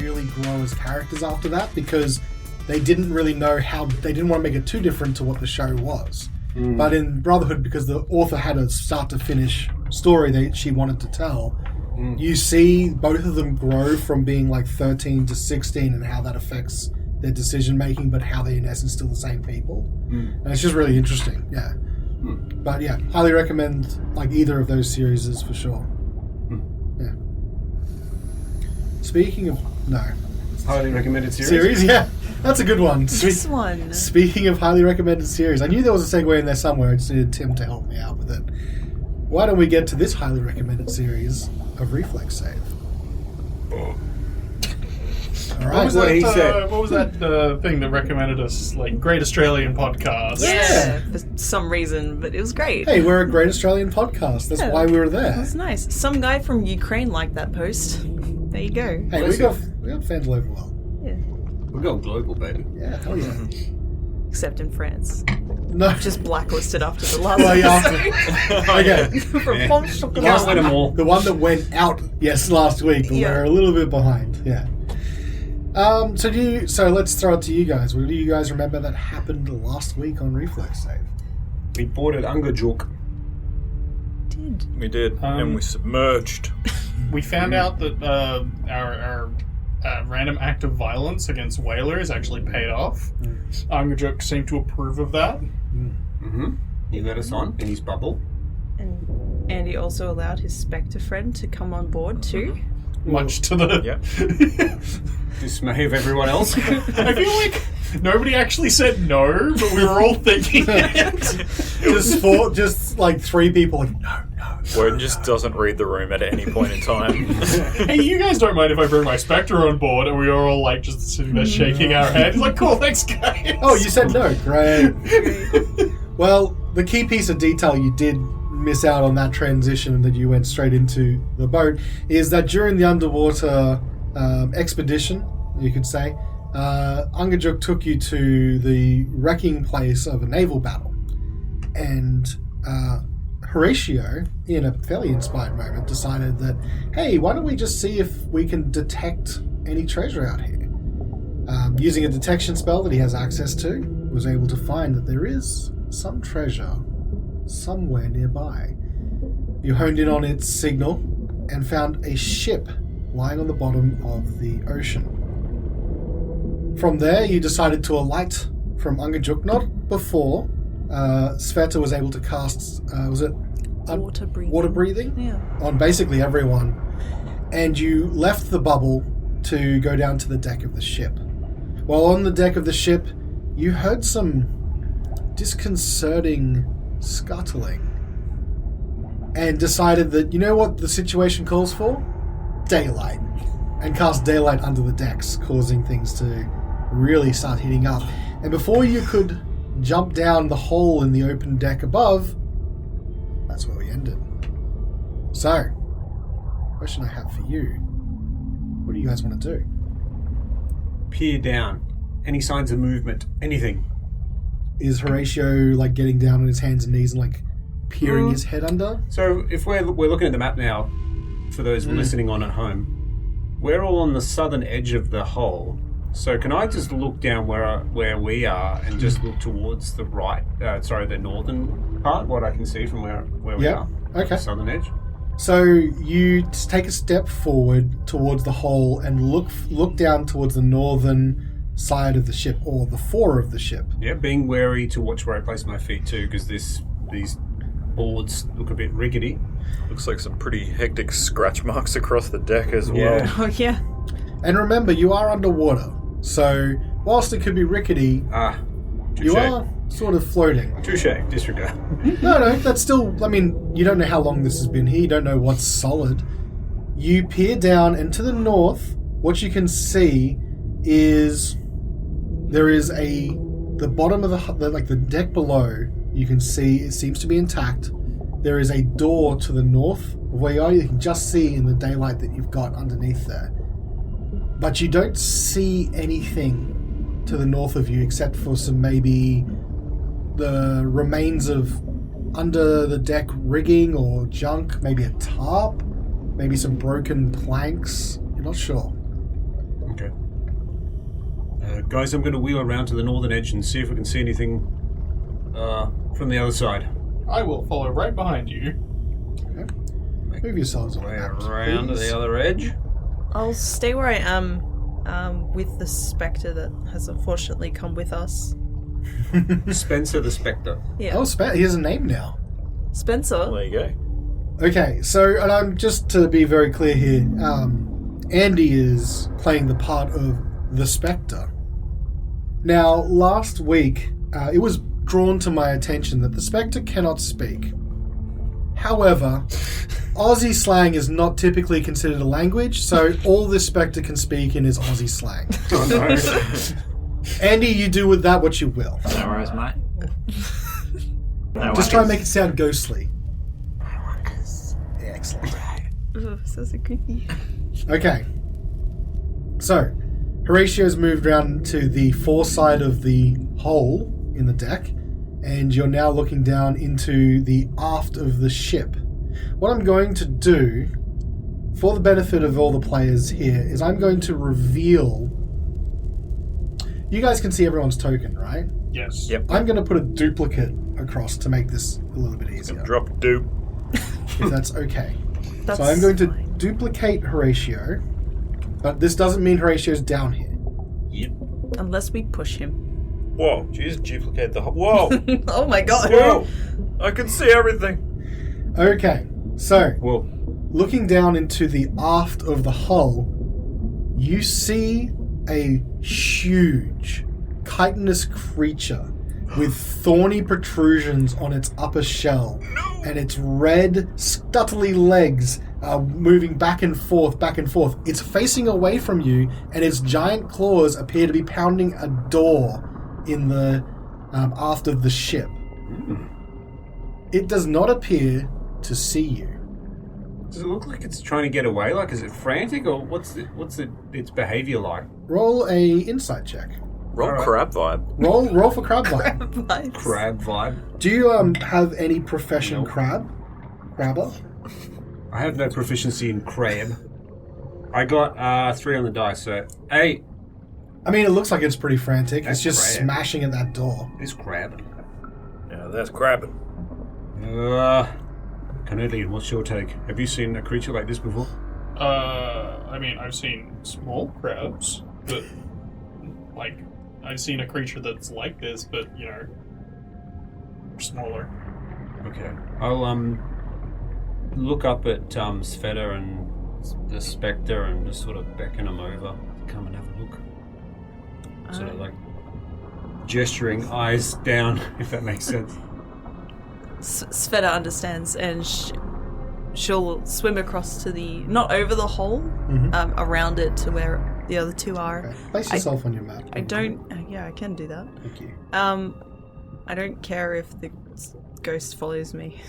really grow as characters after that because they didn't really know how. They didn't want to make it too different to what the show was. But in Brotherhood, because the author had a start to finish story that she wanted to tell, you see both of them grow from being like 13 to 16 and how that affects their decision making, but how they in essence still the same people. And it's just really interesting. Yeah. But yeah, highly recommend like either of those series for sure. Yeah. Speaking of highly recommended series, yeah, that's a good one. This one. Speaking of highly recommended series, I knew there was a segue in there somewhere. I just needed Tim to help me out with it. Why don't we get to this highly recommended series of Reflex Save? All right. What was that thing that recommended us, like, Great Australian Podcast? Yeah, for some reason, but it was great. Hey, we're a Great Australian Podcast. That's why we were there. It was nice. Some guy from Ukraine liked that post. There you go. Hey, we got fans all over the world. Yeah. We're going global, baby. Yeah, hell yeah. Except in France. No. Just blacklisted after the last Well, yeah, episode. okay. From Yeah. Pom You Chocolat. can't win them all. The one that went out, last week, but Yeah. we're a little bit behind. Yeah. So let's throw it to you guys. What do you guys remember that happened last week on Reflex Save? We boarded Ungajuk. We did, and we submerged. We found out that our random act of violence against whalers actually paid off. Angajuk seemed to approve of that. He let us on in his bubble. And Andy also allowed his Spectre friend to come on board too. Much to the Dismay of everyone else. I feel like nobody actually said no, but we were all thinking it. just like three people like, no. Wodun just doesn't read the room at any point in time. Hey, you guys don't mind if I bring my Spectre on board? And we were all like just sitting there shaking our heads. Like, cool, thanks guys. Oh, you said no. Great. Well, the key piece of detail you did miss out on that transition that you went straight into the boat is that during the underwater expedition, you could say, Angajuk took you to the wrecking place of a naval battle. And Horacio, in a fairly inspired moment, decided that, hey, why don't we just see if we can detect any treasure out here? Using a detection spell that he has access to, was able to find that there is some treasure somewhere nearby. You honed in on its signal and found a ship lying on the bottom of the ocean. From there, you decided to alight from Angajuk, not before Svieta was able to cast, Water breathing. Water breathing? Yeah. On basically everyone. And you left the bubble to go down to the deck of the ship. While on the deck of the ship, you heard some disconcerting scuttling. And decided that, you know what the situation calls for? Daylight. And cast daylight under the decks, causing things to really start heating up. And before you could jump down the hole in the open deck above, that's where we ended. So, question I have for you. What do you guys want to do? Peer down. Any signs of movement? Anything? Is Horacio like getting down on his hands and knees and like peering his head under? So if we're looking at the map now, for those listening on at home, we're all on the southern edge of the hole. So can I just look down where we are and just look towards the the northern part, what I can see from where we are? Okay. Southern edge. So you take a step forward towards the hole and look down towards the northern side of the ship, or the fore of the ship. Yeah, being wary to watch where I place my feet too, because these boards look a bit rickety. Looks like some pretty hectic scratch marks across the deck as well. Yeah. Oh, yeah. And remember, you are underwater, so whilst it could be rickety, Touche. you are sort of floating. Touche. Disregard. No, that's still, I mean, you don't know how long this has been here, you don't know what's solid. You peer down, and to the north, what you can see is there is the bottom of the deck below, you can see it seems to be intact. There is a door to the north of where you are. You can just see in the daylight that you've got underneath there. But you don't see anything to the north of you except for some maybe the remains of under the deck rigging or junk, maybe a tarp, maybe some broken planks. You're not sure. Okay. Guys, I'm going to wheel around to the northern edge and see if we can see anything from the other side. I will follow right behind you. Okay. Move yourselves Way around, around to please. the other edge. I'll stay where I am with the spectre that has unfortunately come with us. Spencer the Spectre. Yeah. Oh, he has a name now. Spencer. Well, there you go. Okay, so, and I'm just to be very clear here, Andy is playing the part of the Spectre. Now, last week, it was drawn to my attention that the Spectre cannot speak. However, Aussie slang is not typically considered a language, so all this Spectre can speak in is Aussie slang. Oh, no. Andy, you do with that what you will. No worries, mate. Just try and make it sound ghostly. Excellent. Ugh, so creepy. Okay. So, Horatio's moved around to the foreside of the hole in the deck, and you're now looking down into the aft of the ship. What I'm going to do, for the benefit of all the players here, is I'm going to reveal... You guys can see everyone's token, right? Yes. Yep. I'm going to put a duplicate across to make this a little bit easier, Drop dupe. if that's okay. That's So I'm going to fine. duplicate Horatio, but this doesn't mean Horatio's down here. Yep. Unless we push him. Whoa, Jesus, duplicate the whole... Whoa! Oh my god. Whoa! I can see everything. Okay, so Well, looking down into the aft of the hull, you see a huge chitinous creature with thorny protrusions on its upper shell, and its red, stuttly legs are moving back and forth, back and forth. It's facing away from you, and its giant claws appear to be pounding a door in the aft of the ship. It does not appear to see you. does it look like it's trying to get away? Like, is it frantic, or what's its behaviour like? Roll a insight check. Roll Alright. crab vibe. Roll for crab vibe. Vibes. Crab vibe. Do you have any profession Nope. crabber? I have no proficiency in crab. I got 3 on the dice, so 8 I mean, it looks like it's pretty frantic. That's It's just crab. smashing at that door. is crab. Yeah, that's crabbing. Carnelian, what's your take? Have you seen a creature like this before? I mean, I've seen small crabs, but like, I've seen a creature that's like this, but you know, smaller. Okay. I'll look up at Svieta and the Spectre and just sort of beckon them over. Come and have a look. Sort of like gesturing eyes down, if that makes sense. Svieta understands, and she'll swim across to the, not over the hole, around it to where the other two are. Okay. Place yourself on your map. I don't. Yeah, I can do that. Thank you. I don't care if the ghost follows me.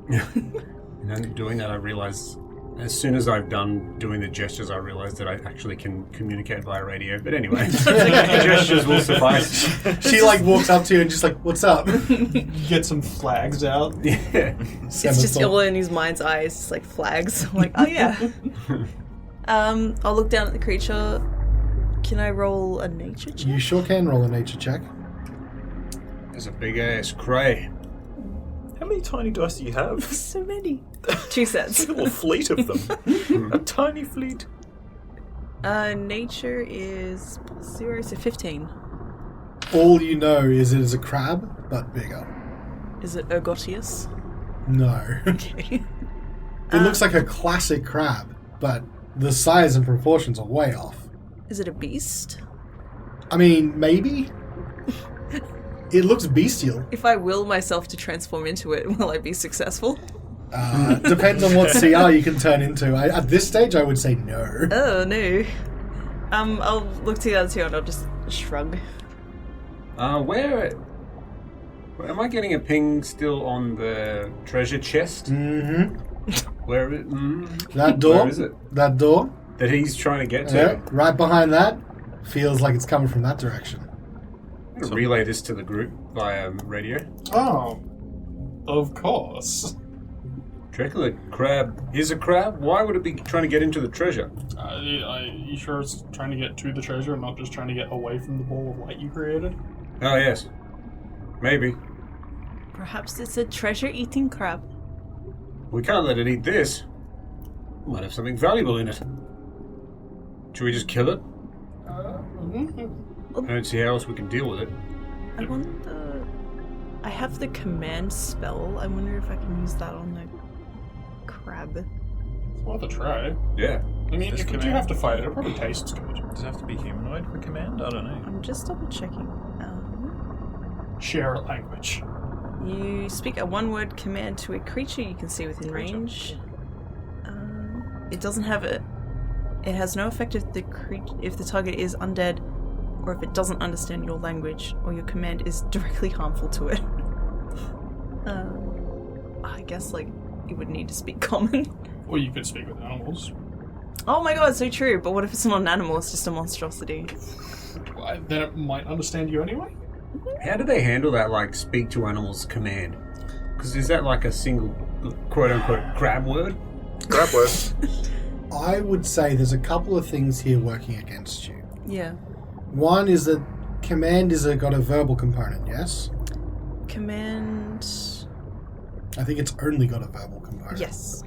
And then doing that, I realize, as soon as I've done doing the gestures, I realize that I actually can communicate via radio. But anyway, gestures will suffice. She walks up to you and just what's up? Get some flags out. Yeah. It's just all in his mind's eyes, just like flags. I'm like, oh yeah. I'll look down at the creature. Can I roll a nature check? You sure can roll a nature check. There's a big ass cray. How many tiny dice do you have? So many. 2 sets. A little fleet of them. A tiny fleet. Nature is +0, so 15. All you know is it is a crab, but bigger. Is it Ergotius? No. Okay. It looks like a classic crab, but the size and proportions are way off. Is it a beast? I mean, maybe? It looks bestial. If I will myself to transform into it, will I be successful? Depends on what CR you can turn into. At this stage, I would say no. Oh no. I'll look to the other two and I'll just shrug. Where am I getting a ping still on the treasure chest? Mm-hmm. Where That door? Where is it? That door? That he's trying to get to. Yeah, right behind that. Feels like it's coming from that direction. I'm going to relay this to the group via radio. Oh, of course. Do you reckon the crab is a crab? Why would it be trying to get into the treasure? You sure it's trying to get to the treasure and not just trying to get away from the ball of light you created? Oh, yes. Maybe. Perhaps it's a treasure-eating crab. We can't let it eat this. It might have something valuable in it. Should we just kill it? I don't see how else we can deal with it. I wonder... I have the command spell. I wonder if I can use that on the crab. It's worth a try. Yeah. I mean, if you have to fight it, it probably tastes good. Does it have to be humanoid for command? I don't know. I'm just double-checking. Share a language. You speak a one-word command to a creature you can see within range. It doesn't have a... It has no effect if the target is undead, or if it doesn't understand your language, or your command is directly harmful to it. I guess, like, you would need to speak common. Or you could speak with animals. Oh my god, so true. But what if it's not an animal, it's just a monstrosity? Then it might understand you anyway? How do they handle that, like, speak to animals command? Because is that like a single, quote-unquote, crab word? Crab word. I would say there's a couple of things here working against you. Yeah. One is that command got a verbal component, yes? Command... I think it's only got a verbal component. Yes.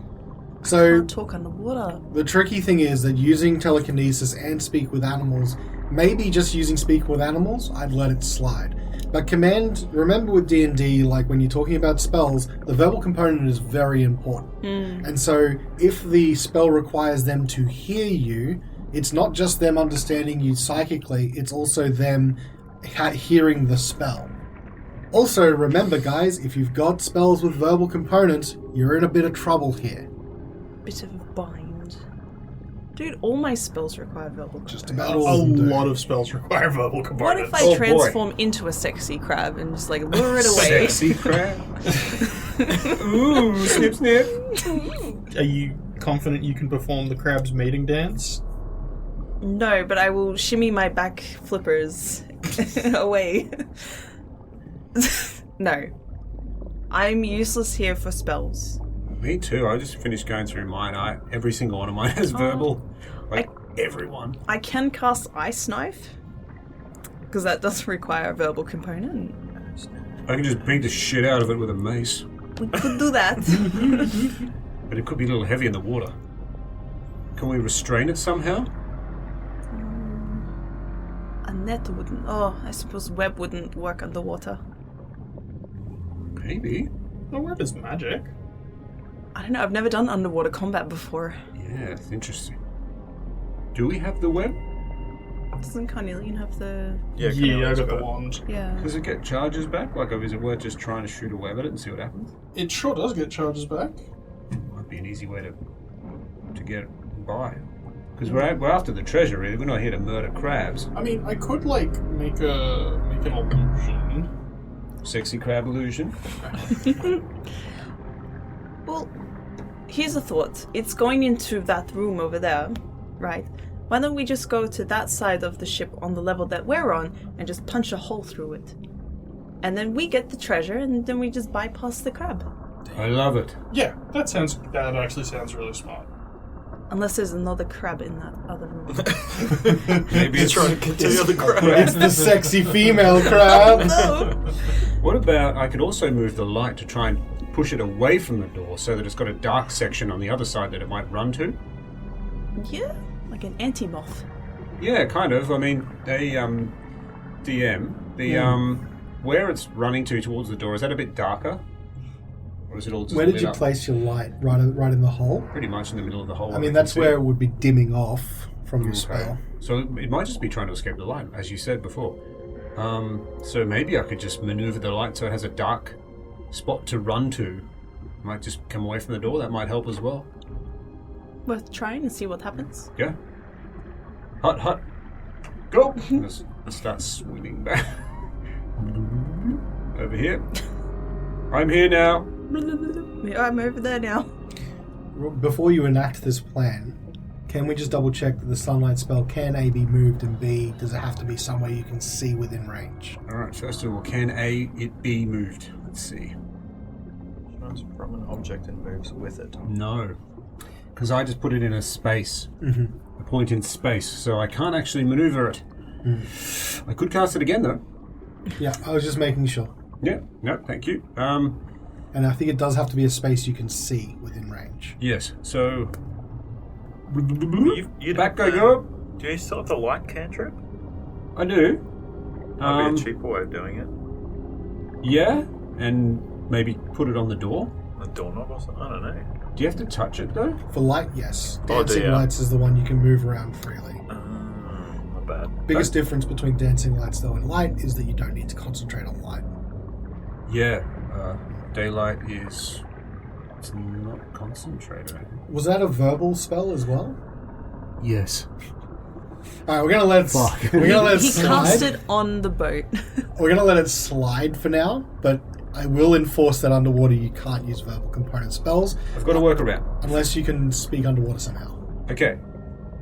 So Can't talk underwater. the tricky thing is that using telekinesis and speak with animals, maybe just using speak with animals, I'd let it slide. But command, remember with D&D, like when you're talking about spells, the verbal component is very important. And so if the spell requires them to hear you, it's not just them understanding you psychically, it's also them hearing the spell. Also, remember guys, if you've got spells with verbal components, you're in a bit of trouble here. Bit of a bind. Dude, all my spells require verbal Just components. about all A of them do. lot of spells require verbal What components. if I transform into a sexy crab and just like lure it away? Sexy crab. Ooh, snip, snip. Are you confident you can perform the crab's mating dance? No, but I will shimmy my back flippers away. No. I'm useless here for spells. Me too. I just finished going through mine. Every single one of mine has verbal. Like, everyone. I can cast Ice Knife, because that does require a verbal component. I can just beat the shit out of it with a mace. We could do that. But it could be a little heavy in the water. Can we restrain it somehow? A net wouldn't. Oh, I suppose web wouldn't work underwater. Maybe. The web is magic. I don't know, I've never done underwater combat before. Yeah, it's interesting. Do we have the web? Doesn't Carnelian have the... Yeah, I Carnelian's got got the it. wand. Yeah. Does it get charges back? Like, is it worth just trying to shoot a web at it and see what happens? It sure does get charges back. Might be an easy way to get by. Because we're after the treasure, really. We're not here to murder crabs. I mean, I could like make an illusion. Sexy crab illusion. Well, here's a thought. It's going into that room over there, right? Why don't we just go to that side of the ship on the level that we're on and just punch a hole through it? And then we get the treasure and then we just bypass the crab. I love it. Yeah, that actually sounds really smart. Unless there's another crab in that other room. Maybe He's trying to continue the crab. It's the sexy female crab. No! What about I could also move the light to try and push it away from the door so that it's got a dark section on the other side that it might run to? Yeah, like an anti-moth. Yeah, kind of. I mean, where it's running towards the door, is that a bit darker? Or is it all just Where did lit you up? place your light? Right in the hole? Pretty much in the middle of the hole. I mean, that's where it would be dimming off from your Okay. spell. So it might just be trying to escape the light, as you said before. So maybe I could just maneuver the light so it has a dark spot to run to. Might just come away from the door. That might help as well. Worth trying and see what happens. Yeah. Hut. Go! Let's start swimming back. Over here. I'm here now. I'm over there now. Before you enact this plan, can we just double check that the sunlight spell can A be moved and B, does it have to be somewhere you can see within range? Alright, first of all, can it be moved? Let's see. runs from an object and moves with it. No. Because I just put it in a space. A point in space, so I can't actually maneuver it. I could cast it again, though. Yeah, I was just making sure. Yeah, no, thank you. And I think it does have to be a space you can see within range. Yes, so... You Back I don't, go. Do you still have the light cantrip? I do. Might be a cheaper way of doing it. Yeah, and maybe put it on the door. A doorknob or something? I don't know. Do you have to touch it, though? For light, yes. Oh, Dancing dear. lights is the one you can move around freely. Not bad. Biggest difference between dancing lights, though, and light is that you don't need to concentrate on light. Yeah, daylight is... It's not concentrated, I think. Was that a verbal spell as well? Yes. Alright, we're gonna let it He slide. cast it on the boat. We're gonna let it slide for now, but I will enforce that underwater you can't use verbal component spells I've got to work around. unless you can speak underwater somehow. Okay.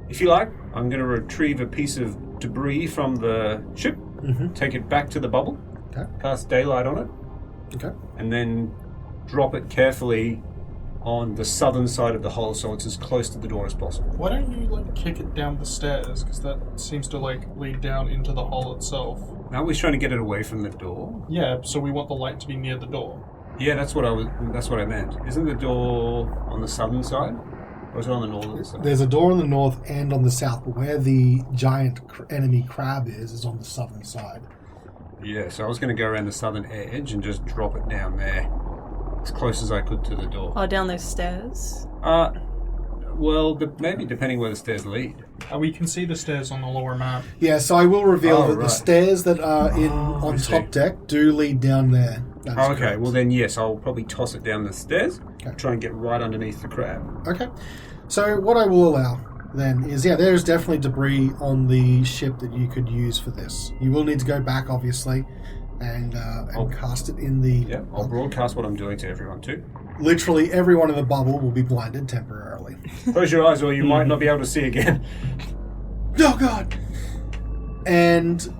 If you like, I'm going to retrieve a piece of debris from the ship, take it back to the bubble, Okay. cast daylight on it, Okay. and then drop it carefully on the southern side of the hull so it's as close to the door as possible. Why don't you like kick it down the stairs? Because that seems to like lead down into the hull itself. Now we're trying to get it away from the door. Yeah, so we want the light to be near the door. Yeah, that's what I meant. Isn't the door on the southern side? Or is it on the northern side? There's a door on the north and on the south, but where the giant enemy crab is on the southern side. Yeah, so I was going to go around the southern edge and just drop it down there. As close as I could to the door. Oh, down those stairs? Well, maybe depending where the stairs lead. We can see the stairs on the lower map. Yeah, so I will reveal that the right. stairs that are on I see. top deck do lead down there. That is Okay, correct. well then yes, I'll probably toss it down the stairs, Okay. try and get right underneath the crab. Okay. So what I will allow then is, there's definitely debris on the ship that you could use for this. You will need to go back, obviously, and cast it in the... Yeah, I'll broadcast what I'm doing to everyone too. Literally everyone in the bubble will be blinded temporarily. Close your eyes or you might not be able to see again. Oh, God! And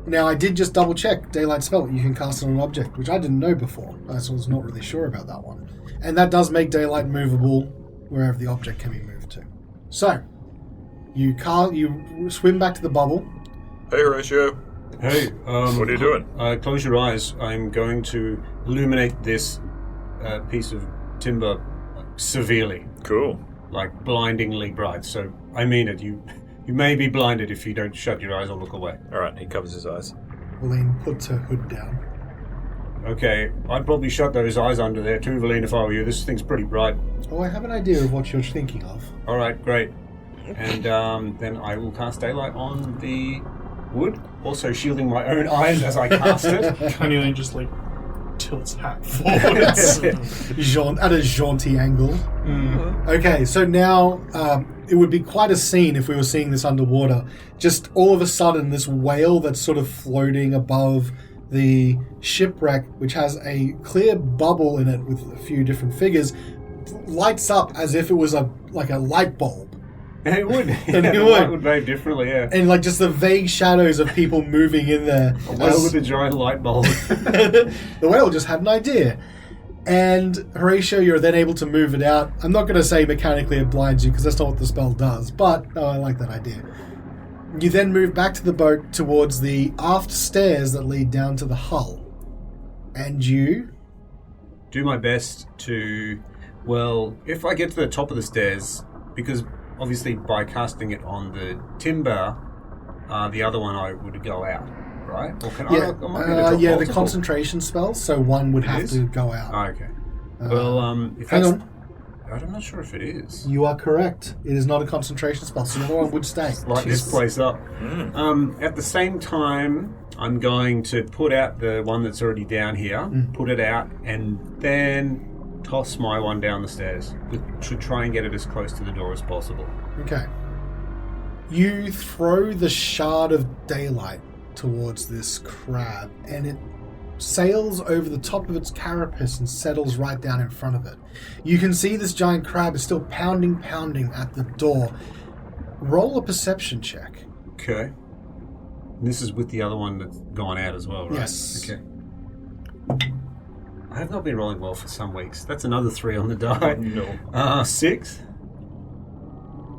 now I did just double check daylight spell. You can cast it on an object, which I didn't know before. I was not really sure about that one. And that does make daylight movable wherever the object can be moved to. So, you swim back to the bubble. Hey, Horacio. Hey, What are you doing? Close your eyes. I'm going to illuminate this piece of timber severely. Cool. Like blindingly bright. So, I mean it. You may be blinded if you don't shut your eyes or look away. Alright, he covers his eyes. Valine puts her hood down. Okay, I'd probably shut those eyes under there too, Valine, if I were you. This thing's pretty bright. Oh, I have an idea of what you're thinking of. Alright, great. And then I will cast daylight on the wood, also shielding my own eyes as I cast it. Carnelian just like tilts hat forwards. At a jaunty angle. Okay, so now it would be quite a scene if we were seeing this underwater. Just all of a sudden, this whale that's sort of floating above the shipwreck, which has a clear bubble in it with a few different figures, lights up as if it was like a light bulb. It would. And Yeah, it the would. light would behave differently, yeah. And like just the vague shadows of people moving in there. A whale with a giant light bulb. The whale just had an idea. And Horatio, you're then able to move it out. I'm not going to say mechanically it blinds you because that's not what the spell does, but I like that idea. You then move back to the boat towards the aft stairs that lead down to the hull. And you... Do my best to... Well, if I get to the top of the stairs, because obviously by casting it on the timber, the other one I would go out, right? Or can I might be able to drop the multiple. concentration spell, so one would have is? to go out. Oh, okay. Well, if Hang that's... on. I'm not sure if it is. You are correct. It is not a concentration spell, so the other one would stay. Light this place up. At the same time, I'm going to put out the one that's already down here, put it out, and then toss my one down the stairs to try and get it as close to the door as possible. Okay. You throw the shard of daylight towards this crab, and it sails over the top of its carapace and settles right down in front of it. You can see this giant crab is still pounding at the door. Roll a perception check. Okay. And this is with the other one that's gone out as well, right? Yes. Okay. I have not been rolling well for some weeks. That's another 3 on the die. No. 6.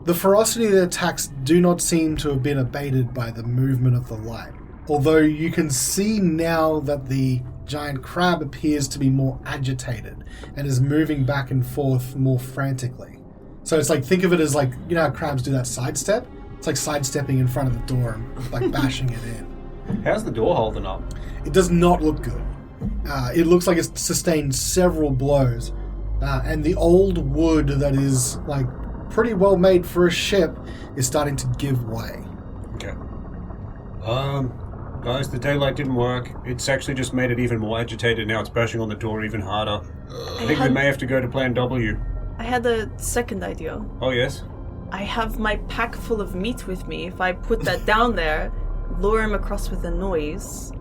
The ferocity of the attacks do not seem to have been abated by the movement of the light. Although you can see now that the giant crab appears to be more agitated and is moving back and forth more frantically. So it's like, think of it as like, you know how crabs do that sidestep? It's like sidestepping in front of the door and like bashing it in. How's the door holding up? It does not look good. It looks like it's sustained several blows. And the old wood that is like pretty well made for a ship is starting to give way. Okay. Guys, the daylight didn't work. It's actually just made it even more agitated now. It's bashing on the door even harder. I think we may have to go to Plan W. I had a second idea. Oh, yes? I have my pack full of meat with me. If I put that down there, lure him across with a noise,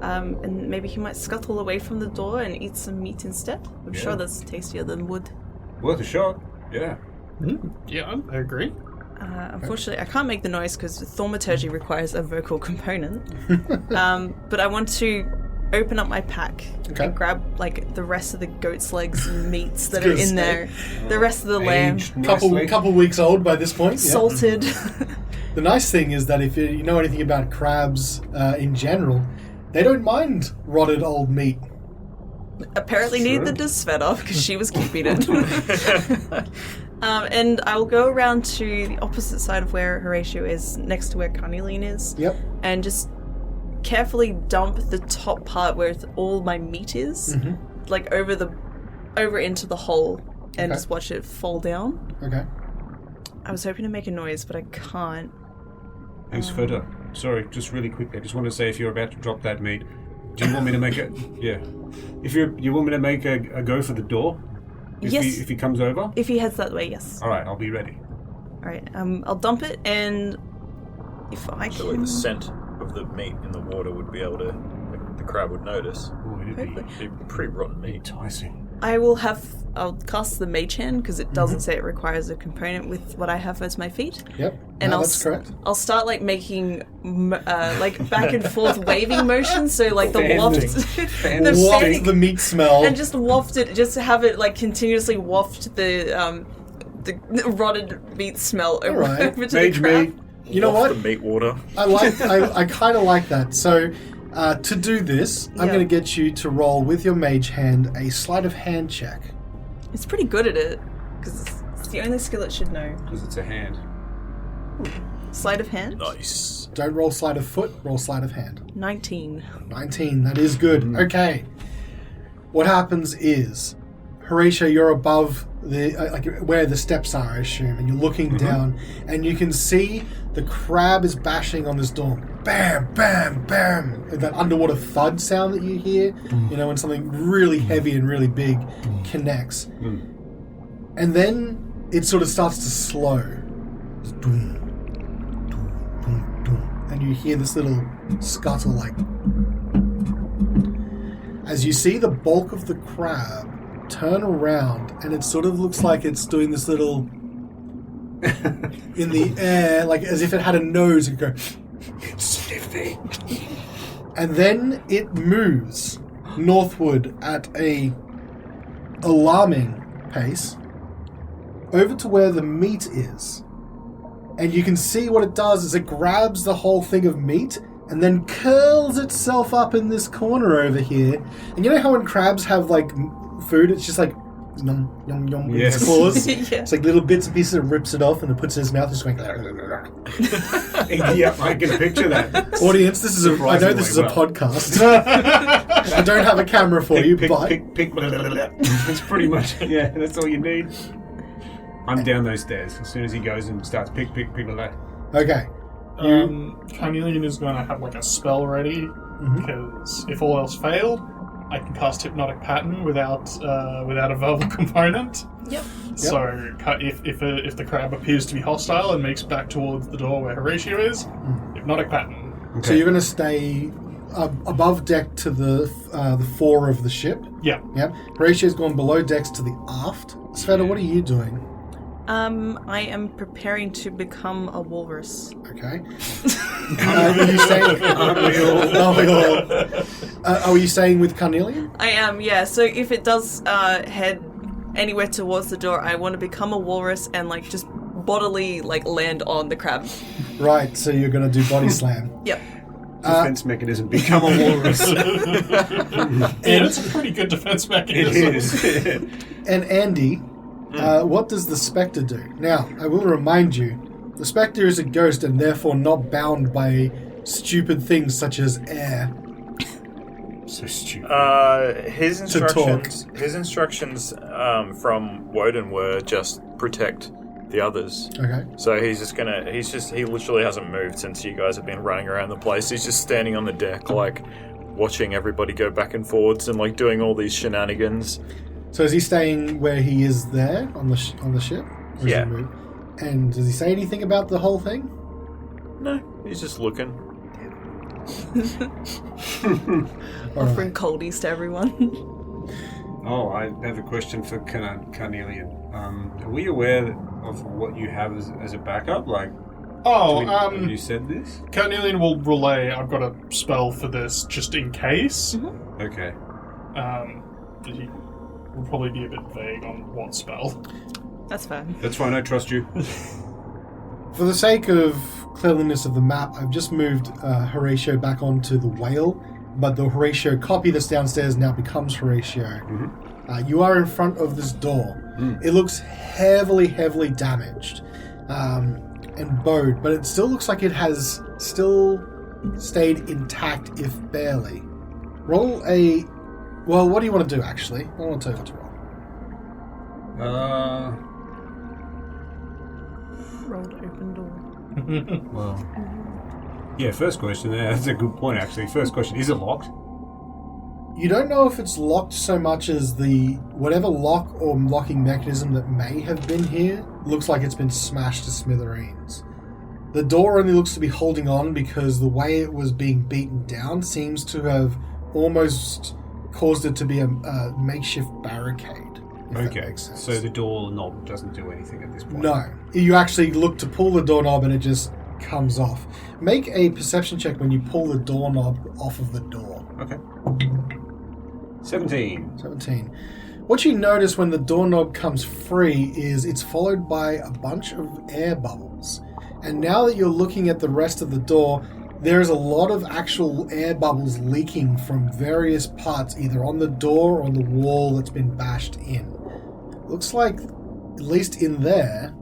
and maybe he might scuttle away from the door and eat some meat instead. I'm sure that's tastier than wood. Worth a shot. Yeah. Yeah, I agree. Unfortunately, I can't make the noise because thaumaturgy requires a vocal component. But I want to open up my pack and grab like the rest of the goat's legs and meats that are in there. The rest of the lamb. Couple weeks old by this point. Yeah. Salted. The nice thing is that if you know anything about crabs in general, they don't mind rotted old meat. Apparently neither does Svieta because she was keeping it. And I'll go around to the opposite side of where Horacio is, next to where Carnelian is. Yep. And just carefully dump the top part where all my meat is, like over into the hole, and just watch it fall down. Okay. I was hoping to make a noise, but I can't. Hey, Svieta. Sorry, just really quickly. I just want to say, if you're about to drop that meat, do you want me to make a... Yeah. If you want me to make a go for the door? If he comes over? If he heads that way, yes. Alright, I'll be ready. Alright, I'll dump it, and if I So like can... the scent of the meat in the water would be able to... Like, the crab would notice. Oh, it'd be Pretty rotten meat. enticing. I'll cast the mage hand, because it doesn't say it requires a component with what I have as my feet. Yep. And that's correct. I'll start like making like back and forth waving motions, so like the Waft the meat smell. and just waft it, just to have it like continuously waft the rotted meat smell over, over to Mage the crab. meat. You know what? The meat water. I kind of like that. So to do this, I'm going to get you to roll with your mage hand a sleight of hand check. It's pretty good at it, because it's the only skill it should know. Because it's a hand. Sleight of hand? Nice. Don't roll sleight of foot, roll sleight of hand. 19. 19, that is good. Okay. What happens is, Horacio, you're above the where the steps are, I assume, and you're looking down, and you can see the crab is bashing on this door. Bam, bam, bam. That underwater thud sound that you hear, you know, when something really heavy and really big connects. And then it sort of starts to slow. Just doom, doom, doom, doom. And you hear this little scuttle like... As you see the bulk of the crab turn around, and it sort of looks like it's doing this little in the air, like as if it had a nose, and go, it's sniffing. And then it moves northward at a alarming pace over to where the meat is. And you can see what it does is it grabs the whole thing of meat and then curls itself up in this corner over here. And you know how when crabs have like food, it's just like yum, yum, yum with its claws? It's like little bits and pieces, it rips it off and it puts it in his mouth and just going... Yeah, I can picture that. Audience, I know this is a podcast. I don't have a camera for you, but... That's pretty much, that's all you need. I'm down those stairs as soon as he goes and starts pick. Okay. Carnelian is going to have like a spell ready, because if all else failed, I can cast Hypnotic Pattern without a verbal component. Yep. So if the crab appears to be hostile and makes back towards the door where Horacio is, Hypnotic Pattern. Okay. So you're going to stay above deck to the fore of the ship. Yeah. Yep. Horacio's gone below decks to the aft. Svieta, what are you doing? I am preparing to become a walrus. Okay. You say, Are you staying with Carnelian? I am, yeah. So if it does head anywhere towards the door, I want to become a walrus and like just bodily like land on the crab. Right, so you're going to do body slam. Yep. Defense mechanism, become a walrus. Yeah, it's a pretty good defense mechanism. It is. And Andy, what does the Spectre do? Now, I will remind you, the Spectre is a ghost and therefore not bound by stupid things such as air. So stupid. His instructions from Wodun were just protect the others. Okay. So he literally hasn't moved since you guys have been running around the place. He's just standing on the deck, like, watching everybody go back and forwards and, like, doing all these shenanigans. So is he staying where he is there on the ship? Or is Yeah. he moved? And does he say anything about the whole thing? No, he's just looking. Offering coldies to everyone. Oh, I have a question for Carnelian. Are we aware of what you have as a backup? Like, have you said this? Carnelian will relay, I've got a spell for this just in case. Mm-hmm. Okay. He will probably be a bit vague on what spell. That's fine. That's fine, I trust you. For the sake of cleanliness of the map, I've just moved Horacio back onto the whale, but the Horacio copy that's downstairs now becomes Horacio. Mm-hmm. You are in front of this door. It looks heavily damaged and bowed, but it still looks like it has still stayed intact, if barely. Roll a... Well, what do you want to do, actually? I want to tell you what to roll. Rolled open door. Well... Yeah, first question. Yeah, that's a good point, actually. First question, is it locked? You don't know if it's locked so much as the whatever lock or locking mechanism that may have been here looks like it's been smashed to smithereens. The door only looks to be holding on because the way it was being beaten down seems to have almost caused it to be a makeshift barricade. If that makes sense. So the door knob doesn't do anything at this point? No. You actually look to pull the doorknob and it just comes off. Make a perception check when you pull the doorknob off of the door. Okay. 17. What you notice when the doorknob comes free is it's followed by a bunch of air bubbles. And now that you're looking at the rest of the door, there's a lot of actual air bubbles leaking from various parts, either on the door or on the wall that's been bashed in. Looks like, at least in there,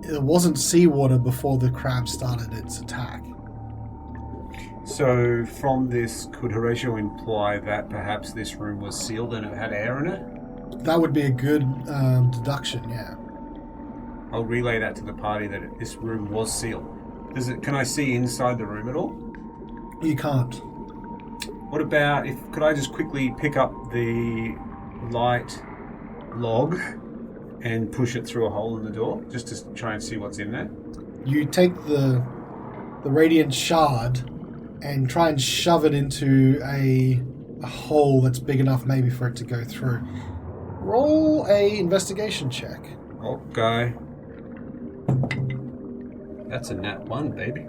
it wasn't seawater before the crab started its attack. So from this, could Horatio imply that perhaps this room was sealed and it had air in it? That would be a good deduction, yeah. I'll relay that to the party that this room was sealed. Can I see inside the room at all? You can't. What about could I just quickly pick up the light log and push it through a hole in the door, just to try and see what's in there? You take the radiant shard and try and shove it into a hole that's big enough maybe for it to go through. Roll a investigation check. Okay. That's a nat 1, baby.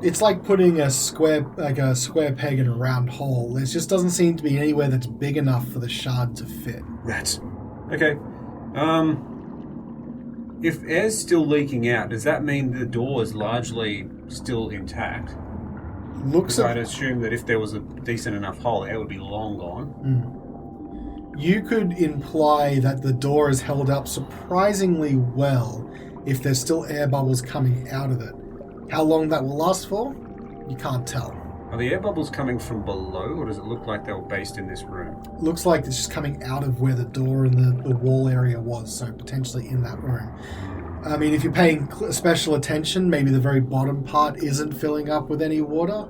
It's like putting a square peg in a round hole. There just doesn't seem to be anywhere that's big enough for the shard to fit. Rats. Okay. If air's still leaking out, does that mean the door is largely still intact? I'd assume that if there was a decent enough hole, air would be long gone. You could imply that the door is held up surprisingly well if there's still air bubbles coming out of it. How long that will last for, you can't tell. Are the air bubbles coming from below, or does it look like they were based in this room? Looks like it's just coming out of where the door and the wall area was, so potentially in that room. I mean, if you're paying special attention, maybe the very bottom part isn't filling up with any water,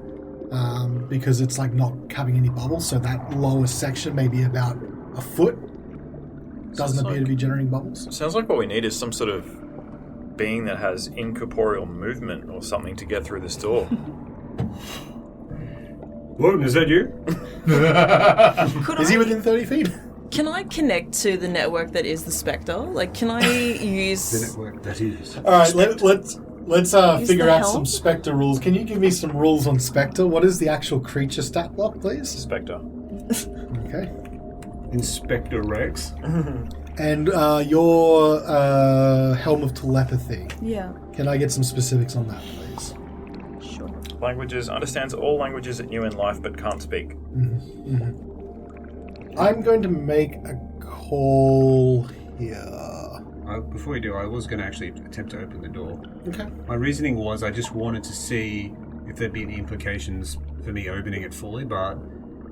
because it's like not having any bubbles, so that lower section may be about a foot. Doesn't appear to be generating bubbles. Sounds like what we need is some sort of being that has incorporeal movement or something to get through this door. Wodun, is that you? Is he within 30 feet? Can I connect to the network that is the Spectre? Like, can I use... The network that is. Alright, Let's Use figure the out helm? some Spectre rules. Can you give me some rules on Spectre? What is the actual creature stat block, please? Spectre. Okay. Inspector Rex. And your Helm of Telepathy. Yeah, Can I get some specifics on that, please? sure. Languages. Understands all languages it knew in life but can't speak. I'm going to make a call here. Before you do, I was going to actually attempt to open the door. Okay. My reasoning was I just wanted to see if there'd be any implications for me opening it fully, but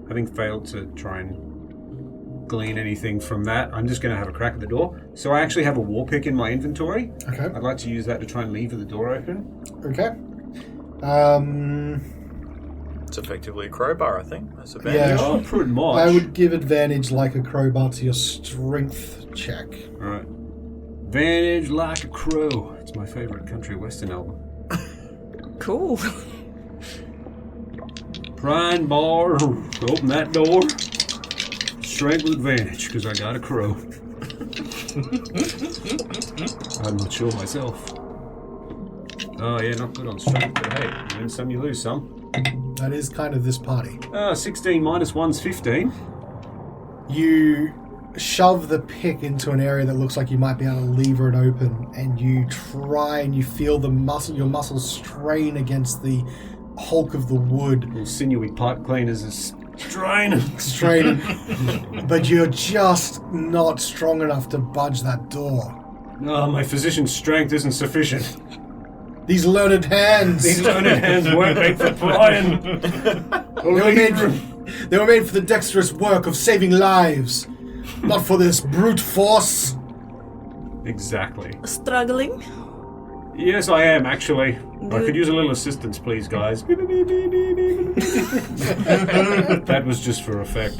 having failed to try and glean anything from that, I'm just going to have a crack at the door. So I actually have a war pick in my inventory. Okay. I'd like to use that to try and lever the door open. Okay. It's effectively a crowbar, I think. That's a Yeah. advantage. Oh, pretty much. I would give advantage like a crowbar to your strength check. Alright. Advantage like a crow. It's my favourite country western album. Cool. Prying bar, open that door. Strength with advantage, because I got a crow. I'm not sure myself. Oh yeah, not good on strength, but hey, you win some, you lose some. That is kind of this party. 16 minus 1's 15. You shove the pick into an area that looks like you might be able to lever it open, and you try and you feel your muscles strain against the hulk of the wood. Little sinewy pipe cleaners is straining. Straining. But you're just not strong enough to budge that door. No, my physician's strength isn't sufficient. These learned hands. These learned hands weren't made for prying. They were made for the dexterous work of saving lives, not for this brute force. Exactly. Struggling? Yes, I am, actually. I could use a little assistance, please, guys. That was just for effect.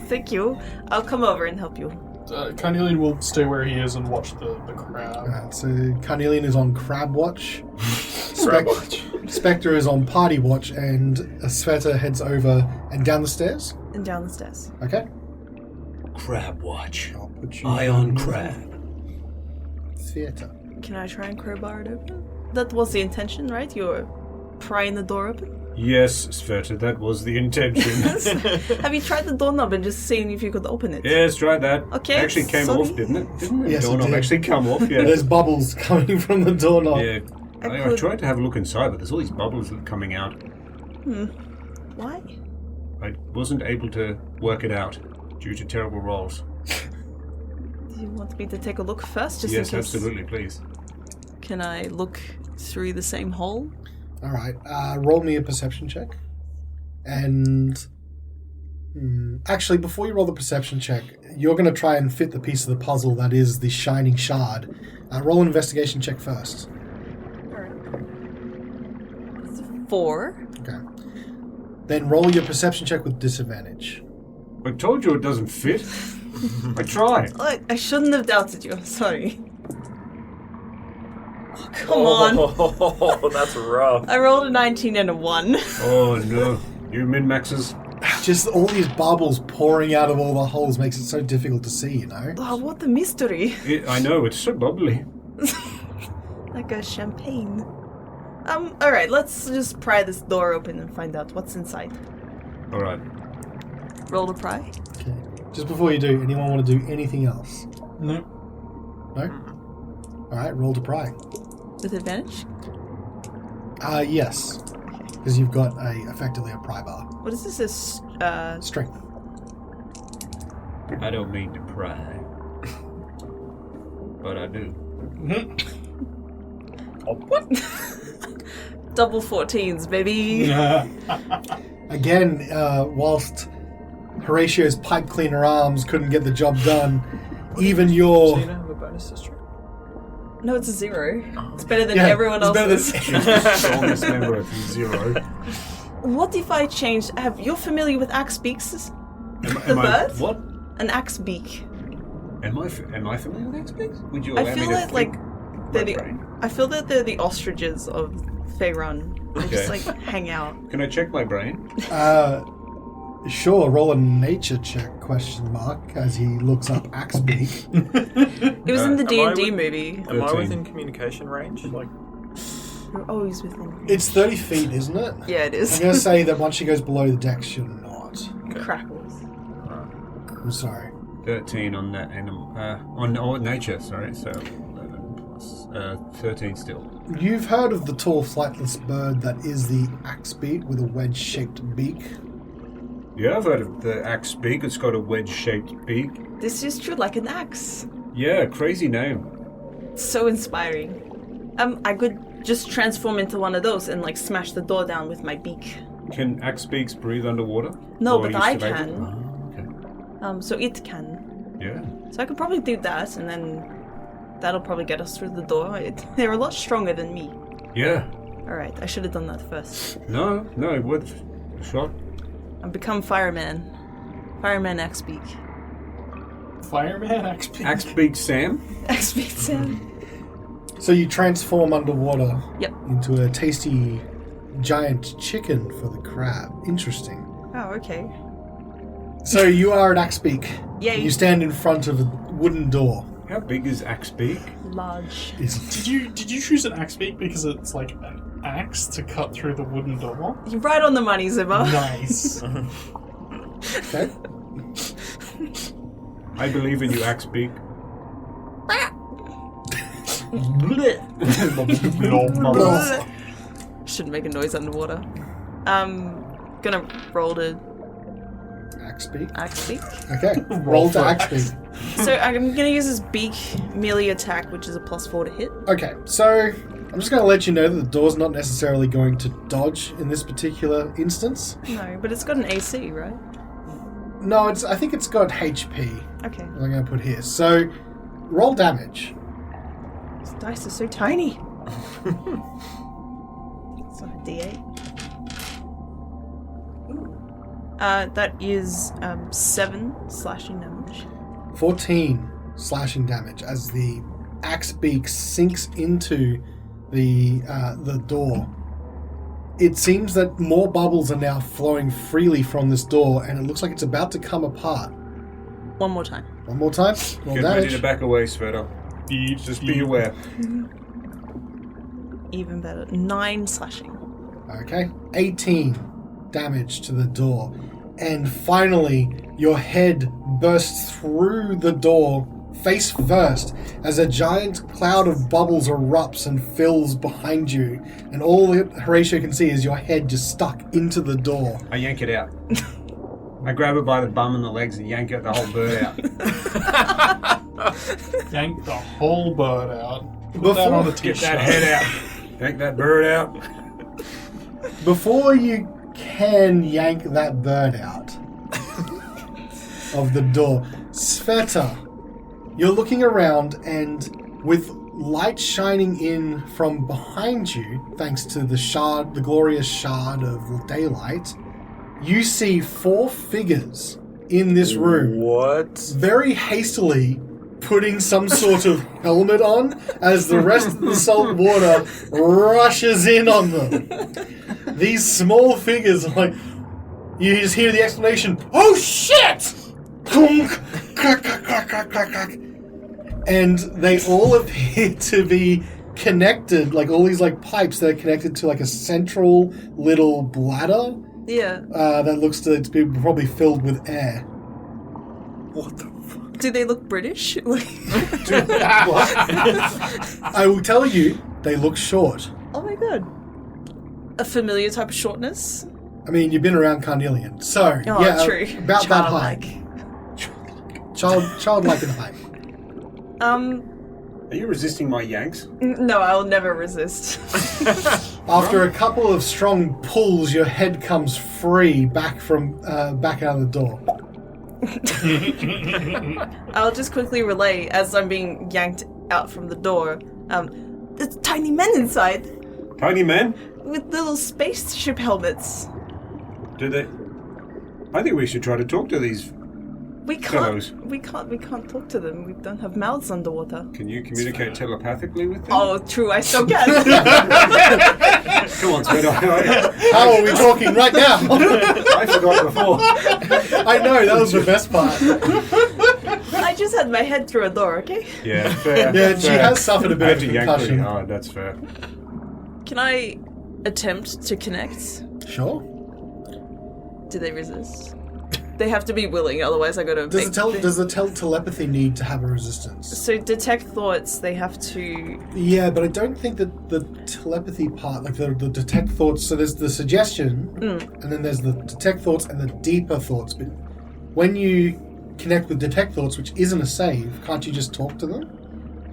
Thank you. I'll come over and help you. Carnelian will stay where he is and watch the crab. Alright, so Carnelian is on crab watch. Crab watch. Spectre is on party watch, and Svieta heads over and down the stairs. And down the stairs. Okay. Crab watch. I'll put you Eye on crab. Svieta. Can I try and crowbar it open? That was the intention, right? You're prying the door open? Yes, Svieta, that was the intention. Have you tried the doorknob and just seen if you could open it? Yes, tried that. Okay, It actually came sorry. off, didn't it? Didn't the Yes, it doorknob did. actually come off? Yeah. There's bubbles coming from the doorknob. Yeah. I tried to have a look inside, but there's all these bubbles that are coming out. Why? I wasn't able to work it out due to terrible rolls. Do you want me to take a look first, just Yes, in case? absolutely, please. Can I look through the same hole? Alright, roll me a perception check. And... actually, before you roll the perception check, you're going to try and fit the piece of the puzzle that is the shining shard. Roll an investigation check first. 4. Okay. Then roll your perception check with disadvantage. I told you it doesn't fit. I tried. I shouldn't have doubted you. I'm sorry. Oh, come on. Oh, that's rough. I rolled a 19 and a 1. Oh no. You min-maxes? Just all these bubbles pouring out of all the holes makes it so difficult to see, you know? Oh, what a mystery. I know, it's so bubbly. Like a champagne. Alright, let's just pry this door open and find out what's inside. Alright. Roll to pry. Okay. Just before you do, anyone want to do anything else? No. No? Alright, roll to pry. With advantage? Yes. Because you've got effectively a pry bar. What is this? Strength. I don't mean to pry. But I do. What? Double 14s, baby. Again, whilst Horacio's pipe cleaner arms couldn't get the job done, even your... Do you have a bonus to strength? No, it's a 0. It's better than Yeah, everyone it's better else's. Strongest member of 0. What if I changed... You're familiar with axe beaks? Am bird? What? An axe beak. Am I familiar with X-Pigs? Would you I allow feel me to that, like, they're the... brain? I feel that they're the ostriches of Faerun. They just, Okay. like, hang out. Can I check my brain? Sure, roll a nature check, as he looks up Axebeak. It was in the am I D&D with- movie. Am I 13. within communication range? Like, You're always within. It's 30 feet, isn't it? Yeah, it I'm is. going to say that once she goes below the deck, she'll not. Crackles. I'm sorry. 13 on that animal. On nature, sorry. So 11 plus 13 still. You've heard of the tall, flightless bird that is the axebeak with a wedge-shaped beak? Yeah, I've heard of the axe beak. It's got a wedge-shaped beak. This is true, like an axe. Yeah, crazy name. So inspiring. I could just transform into one of those and like smash the door down with my beak. Can axe beaks breathe underwater? No, Or but are you I still able- can. Oh, okay. So it can. Yeah. So I could probably do that, and then that'll probably get us through the door. They're a lot stronger than me. Yeah. Alright, I should have done that first. No, worth a shot. I've become fireman. Fireman X-Beak. Fireman XP. Axe beak Sam? X-Beak Sam. So you transform underwater Yep. into a tasty giant chicken for the crab. Interesting. Oh, okay. So you are an axebeak. Yay. You stand in front of a wooden door. How big is axe beak? Large. Is Did you choose an axe beak because it's like an axe to cut through the wooden door? You're right on the money, Zimma. Nice. okay. I believe in you, axe beak. Shouldn't make a noise underwater. Gonna roll to Axebeak. X-Beak. Okay. Roll to axebeak. So I'm gonna use this beak melee attack, which is a +4 to hit. Okay, so I'm just going to let you know that the door's not necessarily going to dodge in this particular instance. No, but it's got an AC, right? No, I think it's got HP. Okay. I'm going to put here. So roll damage. This dice is so tiny. It's not a D8. That is 7 slashing damage. 14 slashing damage as the axe beak sinks into the door. It seems that more bubbles are now flowing freely from this door, and it looks like it's about to come apart. One more time. One more time. Roll Get ready damage. to back away, Svieta. Just be aware. Even better. 9 slashing. Okay. 18 damage to the door. And finally, your head bursts through the door face first as a giant cloud of bubbles erupts and fills behind you. And all that Horatio can see is your head just stuck into the door. I yank it out. I grab it by the bum and the legs and yank it the whole bird out. Yank the whole bird out. Put Before- that on a Get t-shirt. that head out. Yank that bird out. Before you can yank that bird out of the door, Svieta, you're looking around, and with light shining in from behind you, thanks to the glorious shard of daylight, you see 4 figures in this room, What? very hastily putting some sort of helmet on as the rest of the salt water rushes in on them. These small figures are like, you just hear the exclamation, "Oh shit!" Crunk, crack, crack, crack, crack, crack, crack. And they all appear to be connected, like all these like pipes that are connected to like a central little bladder Yeah. that looks to be probably filled with air. What the fuck? Do they look British? I will tell you, they look short. Oh my god. A familiar type of shortness? I mean, you've been around Carnelian, so Oh, yeah, true. about Childlike. that height. Childlike in height. Are you resisting my yanks? No, I'll never resist. After a couple of strong pulls, your head comes free back out of the door. I'll just quickly relay as I'm being yanked out from the door. There's tiny men inside Tiny men? with little spaceship helmets. Do they? I think we should try to talk to these. We Fellows. can't talk to them. We don't have mouths underwater. Can you communicate telepathically with them? Oh, true, I still can. Come on, Svieta. How are we talking right now? I forgot before. I know, that was the best part. I just had my head through a door, okay? Yeah, fair. Yeah, she fair. has suffered a I bit had of to yank pretty concussion. hard, that's fair. Can I attempt to connect? Sure. Do they resist? They have to be willing, otherwise I gotta... Does the telepathy need to have a resistance? So detect thoughts, they have to... Yeah, but I don't think that the telepathy part, like the detect thoughts, so there's the suggestion, and then there's the detect thoughts and the deeper thoughts. But when you connect with detect thoughts, which isn't a save, can't you just talk to them?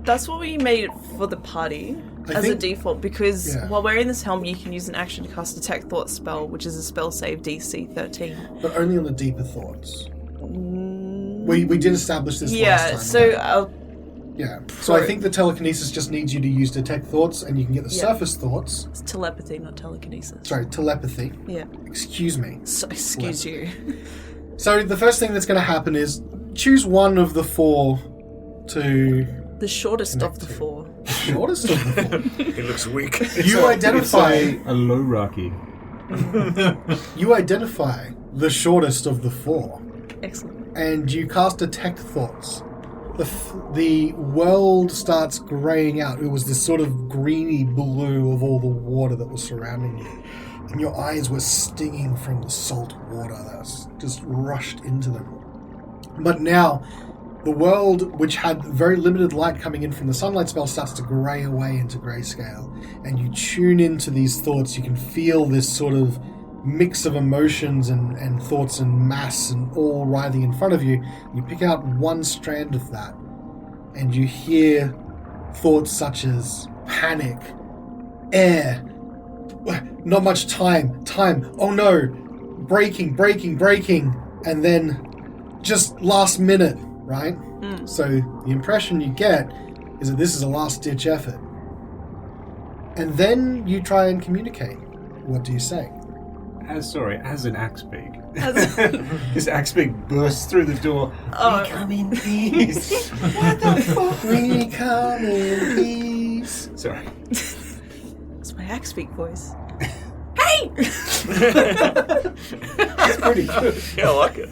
That's what we made it for the party as a default, because while wearing this helm, you can use an action to cast Detect Thought spell, which is a spell save DC 13. But only on the deeper thoughts. We did establish this last time. So I think the telekinesis just needs you to use Detect Thoughts, and you can get the surface thoughts. It's telepathy, not telekinesis. Sorry, telepathy. Yeah. Excuse me. So, excuse you. So the first thing that's going to happen is choose one of the 4 to... The shortest of the 4. Shortest of the 4? He looks weak. You identify... a low Rocky. You identify the shortest of the 4. Excellent. And you cast Detect Thoughts. The world starts greying out. It was this sort of greeny blue of all the water that was surrounding you. And your eyes were stinging from the salt water that just rushed into them. But now, the world, which had very limited light coming in from the sunlight spell, starts to grey away into grayscale. And you tune into these thoughts. You can feel this sort of mix of emotions and thoughts and mass and all writhing in front of you. You pick out one strand of that, and you hear thoughts such as panic, air, not much time, oh no, breaking, and then just last minute, right? So the impression you get is that this is a last-ditch effort. And then you try and communicate. What do you say? As an Axebeak. This Axebeak bursts through the door. We come in peace. What the fuck? We come in peace. Sorry. It's my Axebeak voice. Hey! That's pretty good. Yeah, I like it.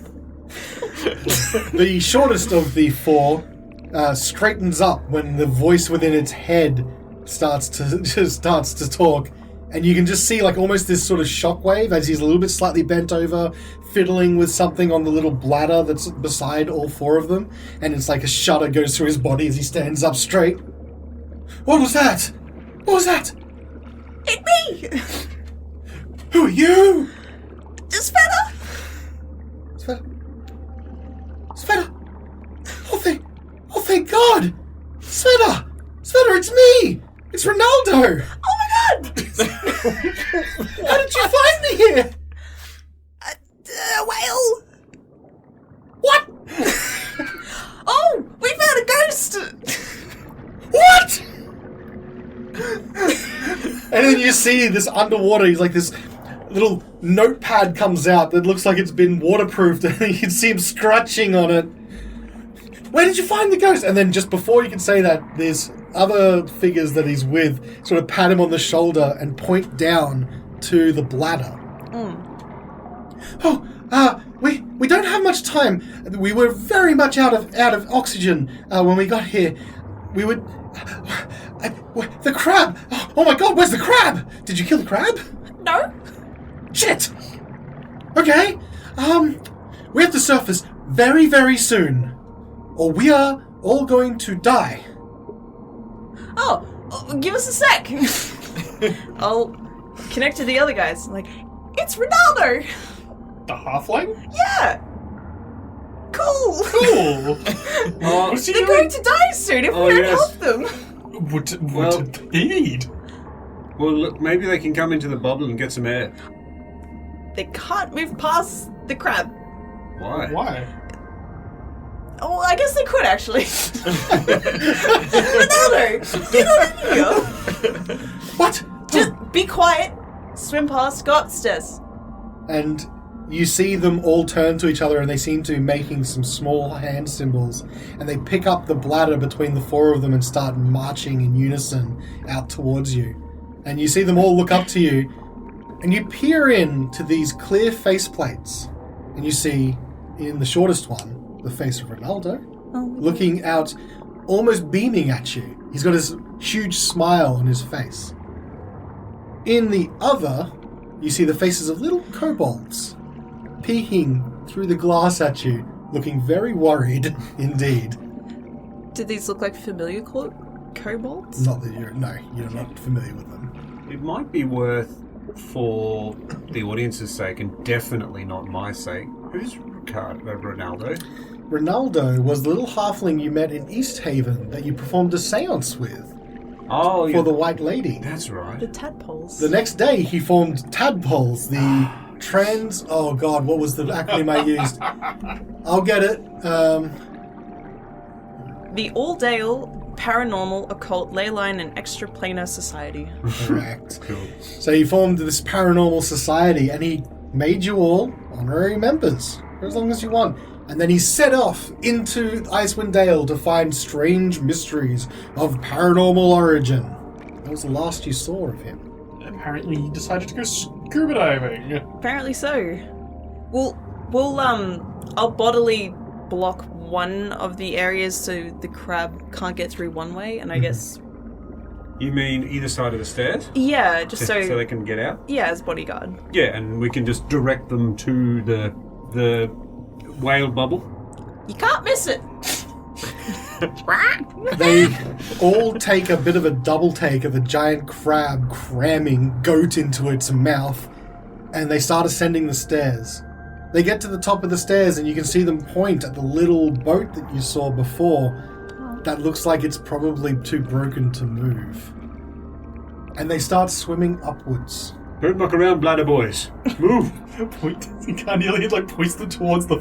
The shortest of the 4 straightens up when the voice within its head starts to talk. And you can just see like almost this sort of shockwave as he's a little bit slightly bent over, fiddling with something on the little bladder that's beside all 4 of them. And it's like a shudder goes through his body as he stands up straight. What was that? It me! Who are you? Svieta! Svieta! Oh, thank God! Svieta, it's me! It's Ronaldo! Oh my God! How did you find me here? Whale! What? Oh, we found a ghost! What? And then you see this underwater, he's like this little notepad comes out that looks like it's been waterproofed, and you can see him scratching on it. Where did you find the ghost? And then just before you can say that, there's other figures that he's with sort of pat him on the shoulder and point down to the bladder. We don't have much time. We were very much out of oxygen when we got here. We would... the crab! Oh my God, where's the crab? Did you kill the crab? No. Shit! Okay, we have to surface very, very soon, or we are all going to die. Oh, give us a sec. I'll connect to the other guys. I'm like, it's Ronaldo. The halfling? Yeah. Cool. They're going to die soon if we don't help them. What do they need? Well, look, maybe they can come into the bubble and get some air. They can't move past the crab. Why? Oh, I guess they could actually. Ronaldo, get on in here. What? Just be quiet. Swim past, go upstairs. And you see them all turn to each other, and they seem to be making some small hand symbols, and they pick up the bladder between the 4 of them and start marching in unison out towards you. And you see them all look up to you, and you peer into these clear faceplates, and you see, in the shortest one, the face of Ronaldo, looking out, almost beaming at you. He's got this huge smile on his face. In the other, you see the faces of little kobolds peeking through the glass at you, looking very worried indeed. Did these look like familiar kobolds? Not that you're not familiar with them. It might be worth, for the audience's sake, and definitely not my sake, who's Ronaldo? Ronaldo was the little halfling you met in East Haven that you performed a seance with. Oh, for the White Lady. That's right. The tadpoles. The next day, he formed Tadpoles, the trans... Oh, God, what was the acronym I used? I'll get it. The All-Dale Paranormal, Occult, Leyline, and Extraplanar Society. Correct. Cool. So he formed this paranormal society, and he made you all honorary members, for as long as you want. And then he set off into Icewind Dale to find strange mysteries of paranormal origin. That was the last you saw of him. Apparently he decided to go scuba diving. Apparently so. I'll bodily block one of the areas so the crab can't get through one way, and I guess... You mean either side of the stairs? Yeah, just so they can get out? Yeah, as bodyguard. Yeah, and we can just direct them to the whale bubble. You can't miss it! They all take a bit of a double take of a giant crab cramming goat into its mouth, and they start ascending the stairs. They get to the top of the stairs, and you can see them point at the little boat that you saw before that looks like it's probably too broken to move. And they start swimming upwards. Don't muck around, bladder boys. Move! Carnelian points them towards the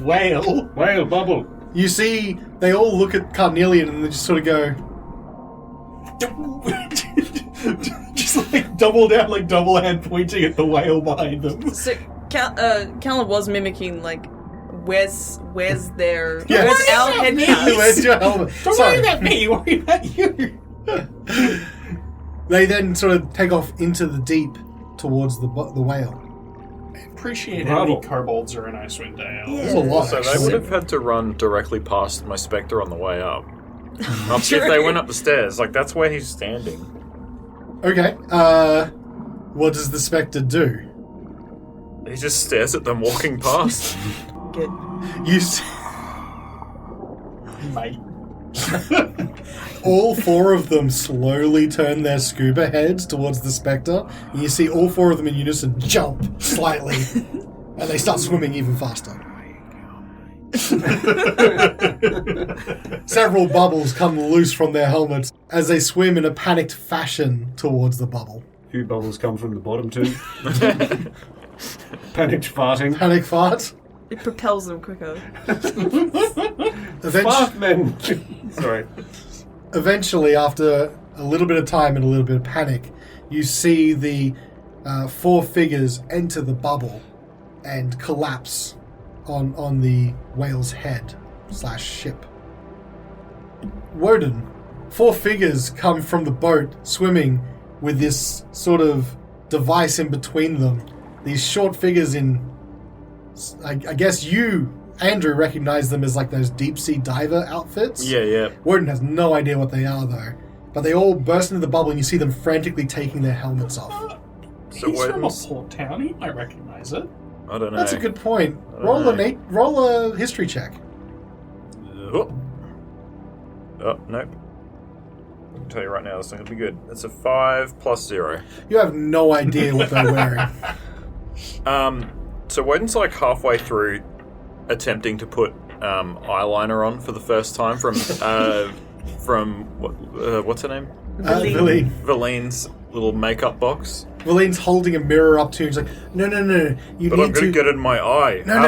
whale. Whale bubble. You see, they all look at Carnelian and they just sort of go... Just double down, double hand pointing at the whale behind them. So, Callan was mimicking, where's their... Yes. Where's our headpiece? Where's your helmet? Don't Sorry. worry about me, worry about you. They then sort of take off into the deep towards the whale. Appreciate how many kobolds are in Icewind Dale. There's a lot, So they actually. would have had to run directly past my Spectre on the way up. If they went up the stairs, that's where he's standing. Okay, what does the Spectre do? He just stares at them walking past. Good. You see... Mate. All four of them slowly turn their scuba heads towards the Spectre, and you see all four of them in unison jump slightly, and they start swimming even faster. Several bubbles come loose from their helmets as they swim in a panicked fashion towards the bubble. A few bubbles come from the bottom too. Panicked farting. Panic fart. It propels them quicker. Fart men! Sorry. Eventually, after a little bit of time and a little bit of panic, you see the four figures enter the bubble and collapse on the whale's head / ship. Wodun, four figures come from the boat swimming with this sort of device in between them. These short figures in... I guess you, Andrew, recognize them as those deep sea diver outfits. Yeah. Wodun has no idea what they are, though. But they all burst into the bubble, and you see them frantically taking their helmets off. So He's from a Wodun's... port town. He might recognize it. I don't know. That's a good point. Roll a history check. Oh, nope. I can tell you right now, this thing will be good. It's a 5 + 0. You have no idea what they're wearing. So Wodun's halfway through attempting to put eyeliner on for the first time from what's her name? Valine. Valine's little makeup box. Valine's holding a mirror up to you. He's like, no. You But need I'm going to get it in my eye. No.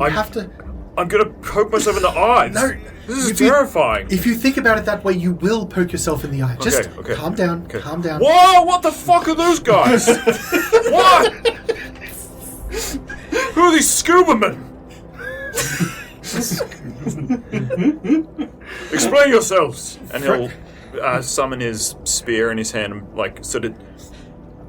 You have to... I'm going to poke myself in the eyes. No. This is terrifying. If you think about it that way, you will poke yourself in the eye. Just Okay. calm down. Okay. Calm down. Whoa! What the fuck are those guys? What? Who are these scuba men? Explain yourselves. And he'll summon his spear in his hand and sort of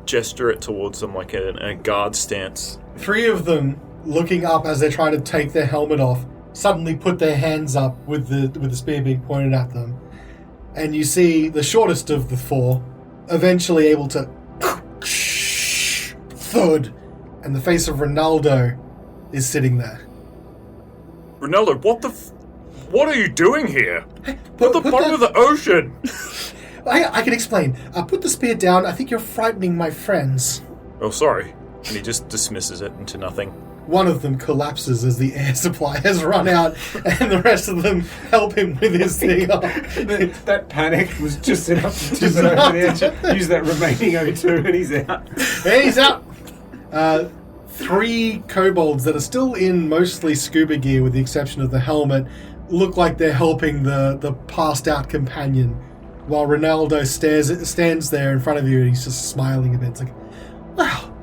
gesture it towards them in a guard stance. Three of them, looking up as they're trying to take their helmet off, suddenly put their hands up with the spear being pointed at them. And you see the shortest of the four eventually able to thud, and the face of Ronaldo is sitting there. Ronaldo, what are you doing here? Hey, At the bottom of the ocean! I can explain. Put the spear down. I think you're frightening my friends. Oh, sorry. And he just dismisses it into nothing. One of them collapses as the air supply has run out, and the rest of them help him with his thing off. That panic was just enough to tip it over the edge. Use that remaining O2 and he's out. And he's out! 3 kobolds that are still in mostly scuba gear, with the exception of the helmet, look like they're helping the passed out companion, while Ronaldo stands there in front of you and he's just smiling a bit. It's like, wow,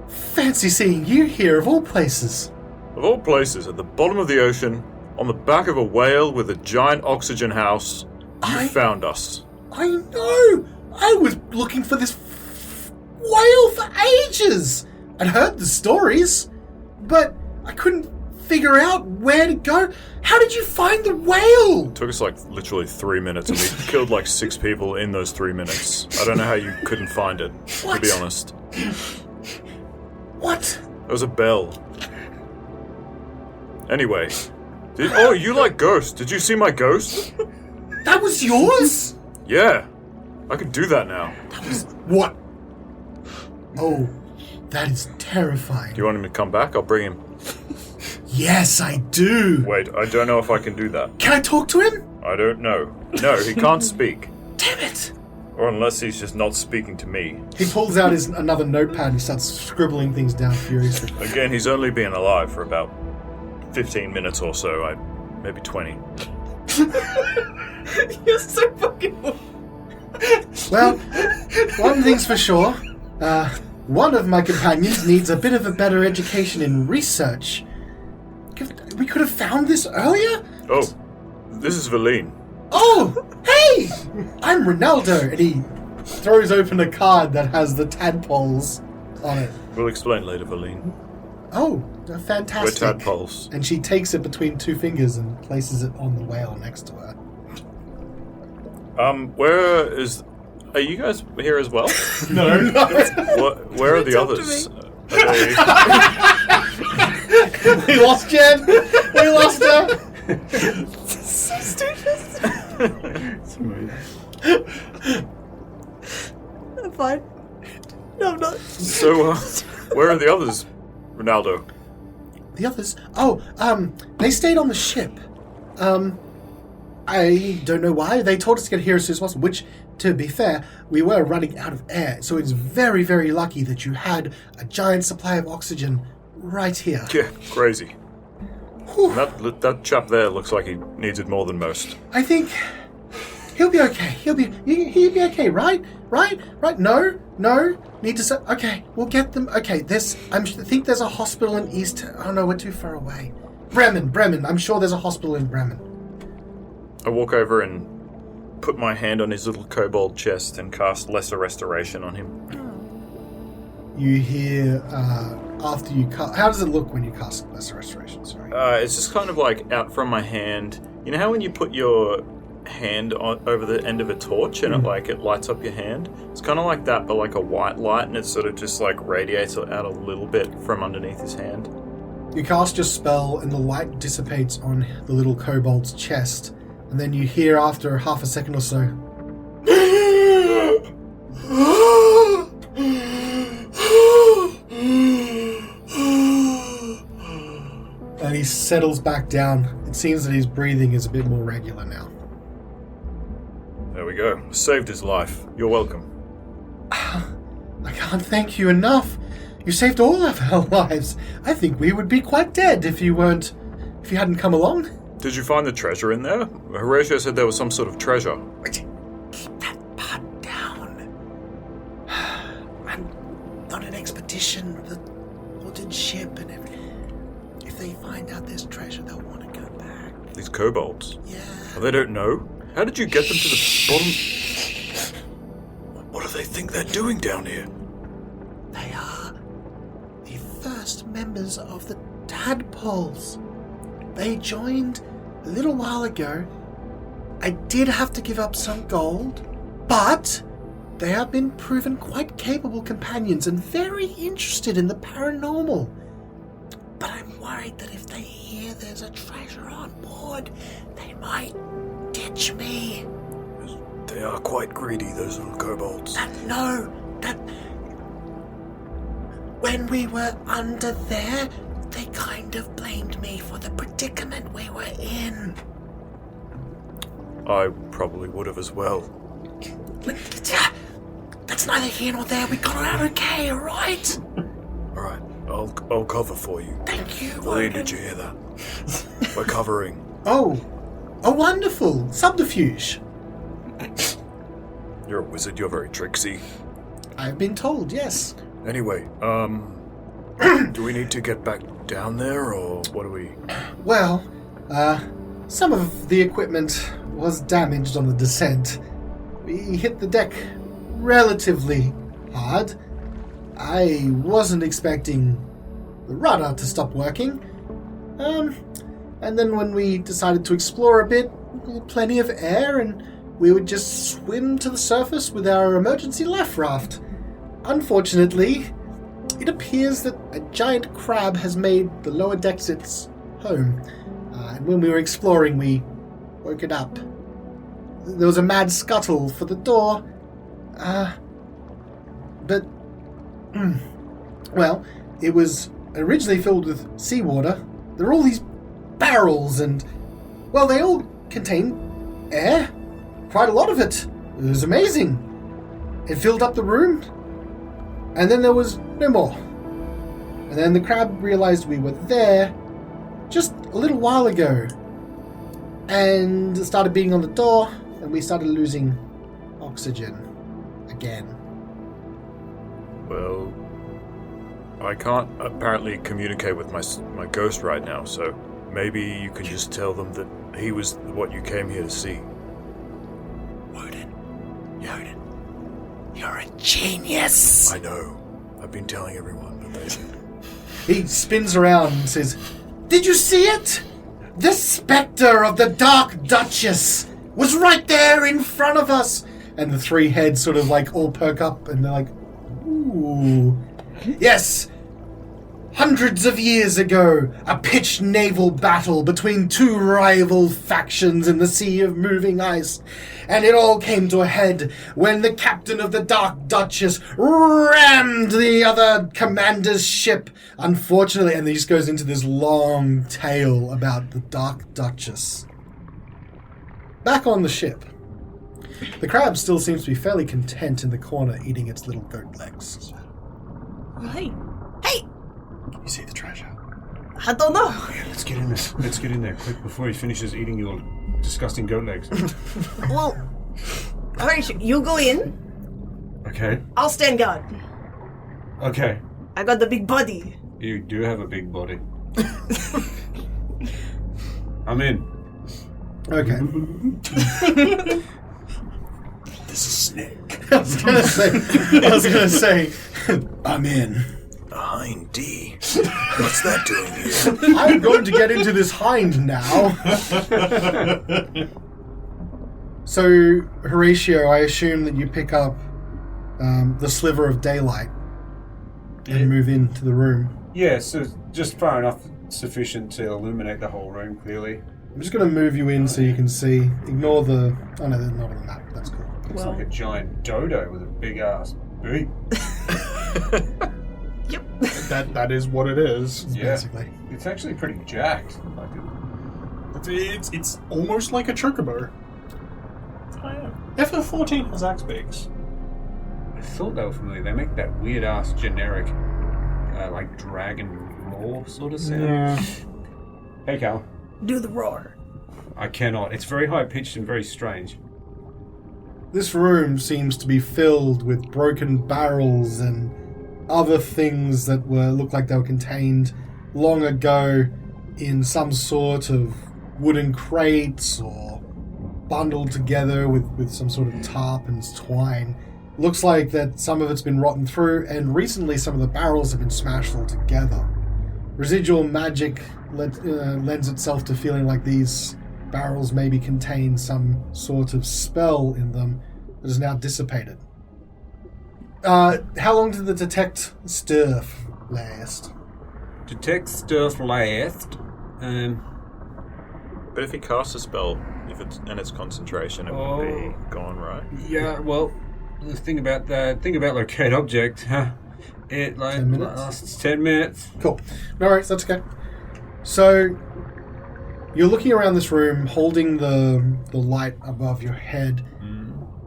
fancy seeing you here of all places. Of all places, at the bottom of the ocean, on the back of a whale with a giant oxygen house, you found us. I know! I was looking for this whale for ages! I'd heard the stories, but I couldn't figure out where to go. How did you find the whale? It took us like literally 3 minutes, and we killed like 6 people in those 3 minutes. I don't know how you couldn't find it, to be honest. What? It was a bell. Anyway. Oh, you like ghosts. Did you see my ghost? That was yours? Yeah. I can do that now. What? Oh, that is terrifying. Do you want him to come back? I'll bring him. Yes, I do. Wait, I don't know if I can do that. Can I talk to him? I don't know. No, he can't speak. Damn it. Or unless he's just not speaking to me. He pulls out another notepad and starts scribbling things down furiously. Again, he's only been alive for about 15 minutes or so. Maybe 20. You're so fucking... Well, one thing's for sure. One of my companions needs a bit of a better education in research. We could have found this earlier? Oh, this is Valine. Oh, hey! I'm Ronaldo, and he throws open a card that has the tadpoles on it. We'll explain later, Valine. Oh, fantastic. We're tadpoles. And she takes it between 2 fingers and places it on the whale next to her. Where is... Are you guys here as well? No. Where are the others? We lost Jen! We lost her! So stupid. I'm fine. No, I'm not. So, where are the others, Ronaldo? The others? Oh, they stayed on the ship. I don't know why. They told us to get here as soon as possible, which, to be fair, we were running out of air, so it's very, very lucky that you had a giant supply of oxygen right here. Yeah, crazy. That chap there looks like he needs it more than most. I think he'll be okay. He'll be okay, right? Right? No. Need to say, okay, we'll get them. Okay, I think there's a hospital in East... Oh no, we're too far away. Bremen. I'm sure there's a hospital in Bremen. I walk over and put my hand on his little kobold chest and cast Lesser Restoration on him. You hear, after you cast... How does it look when you cast Lesser Restoration? Sorry. It's just kind of like out from my hand. You know how when you put your hand over the end of a torch and it lights up your hand? It's kind of like that, but like a white light, and it sort of just like radiates out a little bit from underneath his hand. You cast your spell and the light dissipates on the little kobold's chest, and then you hear after half a second or so... And he settles back down. It seems that his breathing is a bit more regular now. There we go. Saved his life. You're welcome. I can't thank you enough. You saved all of our lives. I think we would be quite dead if you hadn't come along. Did you find the treasure in there? Horacio said there was some sort of treasure. Keep that part down. I'm on an expedition with a wooden ship and everything. If they find out there's treasure, they'll want to go back. These kobolds? Yeah. Oh, they don't know? How did you get them to the bottom? What do they think they're doing down here? They are the first members of the Tadpoles. They joined a little while ago. I did have to give up some gold, but they have been proven quite capable companions and very interested in the paranormal. But I'm worried that if they hear there's a treasure on board, they might ditch me. They are quite greedy, those little kobolds. When we were under there, they kind of blamed me for the predicament we were in. I probably would have as well. That's neither here nor there. We got it out okay, alright? Alright, I'll cover for you. Thank you, Lee, Wodun. did you hear that? We're covering. Oh, wonderful. Subterfuge. You're a wizard, you're very tricksy. I've been told, yes. Anyway, do we need to get back down there, or what do we... Well, some of the equipment was damaged on the descent. We hit the deck relatively hard. I wasn't expecting the rudder to stop working. And then when we decided to explore a bit, plenty of air, and we would just swim to the surface with our emergency life raft. Unfortunately, it appears that a giant crab has made the lower decks its home. And when we were exploring, we woke it up. There was a mad scuttle for the door. But well, it was originally filled with seawater. There were all these barrels and, well, they all contain air. Quite a lot of it. It was amazing. It filled up the room, and then there was no more. And then the crab realized we were there just a little while ago, and started beating on the door, and we started losing oxygen again. Well, I can't apparently communicate with my ghost right now, so maybe you can just tell them that he was what you came here to see. Wodun, you're a genius! I know. I've been telling everyone, but He spins around and says, "Did you see it? The spectre of the Dark Duchess was right there in front of us!" And the three heads sort of like all perk up and they're like, "Ooh. Yes! Hundreds of years ago, a pitched naval battle between two rival factions in the Sea of Moving Ice. And it all came to a head when the captain of the Dark Duchess rammed the other commander's ship. Unfortunately," and he just goes into this long tale about the Dark Duchess. Back on the ship. The crab still seems to be fairly content in the corner eating its little goat legs. Hey, You see the treasure? I don't know. Yeah, let's get in there. Let's get in there quick before he finishes eating your disgusting goat legs. Well, alright, you go in. Okay. I'll stand guard. Okay. I got the big body. You do have a big body. I'm in. Okay. this is Snake. I was gonna say, I'm in. A hind D. What's that doing here? I'm going to get into this hind now. So, Horatio, I assume that you pick up the sliver of daylight and move into the room. Yeah, so just far enough sufficient to illuminate the whole room clearly. I'm just going to move you in so you can see. Ignore the... Oh no, they're not on the map. That's cool. Looks like a giant dodo with a big ass beak. Yep. That is what it is. Yeah. Basically. It's actually pretty jacked. It's almost like a chocobo. FF14 has axe beaks. I thought they were familiar. They make that weird ass generic, like dragon roar sort of sound. Yeah. Hey, Cal. Do the roar. I cannot. It's very high pitched and very strange. This room seems to be filled with broken barrels and other things that look like they were contained long ago in some sort of wooden crates or bundled together with some sort of tarp and twine. Looks like that some of it's been rotten through, and recently some of the barrels have been smashed all together. Residual magic lends itself to feeling like these barrels maybe contain some sort of spell in them that is now dissipated. How long did the detect stuff last? Detect stuff last. But if he casts a spell, and it's concentration, it would be gone, right? Yeah, well, the thing about locate object, it 10 minutes? lasts 10 minutes. Cool. No worries, that's okay. So, you're looking around this room, holding the light above your head.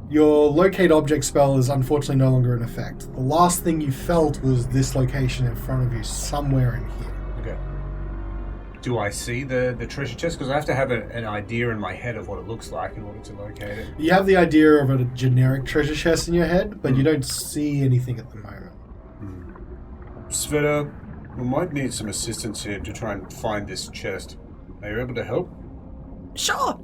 Your locate object spell is unfortunately no longer in effect. The last thing you felt was this location in front of you, somewhere in here. Okay. Do I see the treasure chest? Because I have to have an idea in my head of what it looks like in order to locate it. You have the idea of a generic treasure chest in your head, but you don't see anything at the moment. Svieta, we might need some assistance here to try and find this chest. Are you able to help? Sure.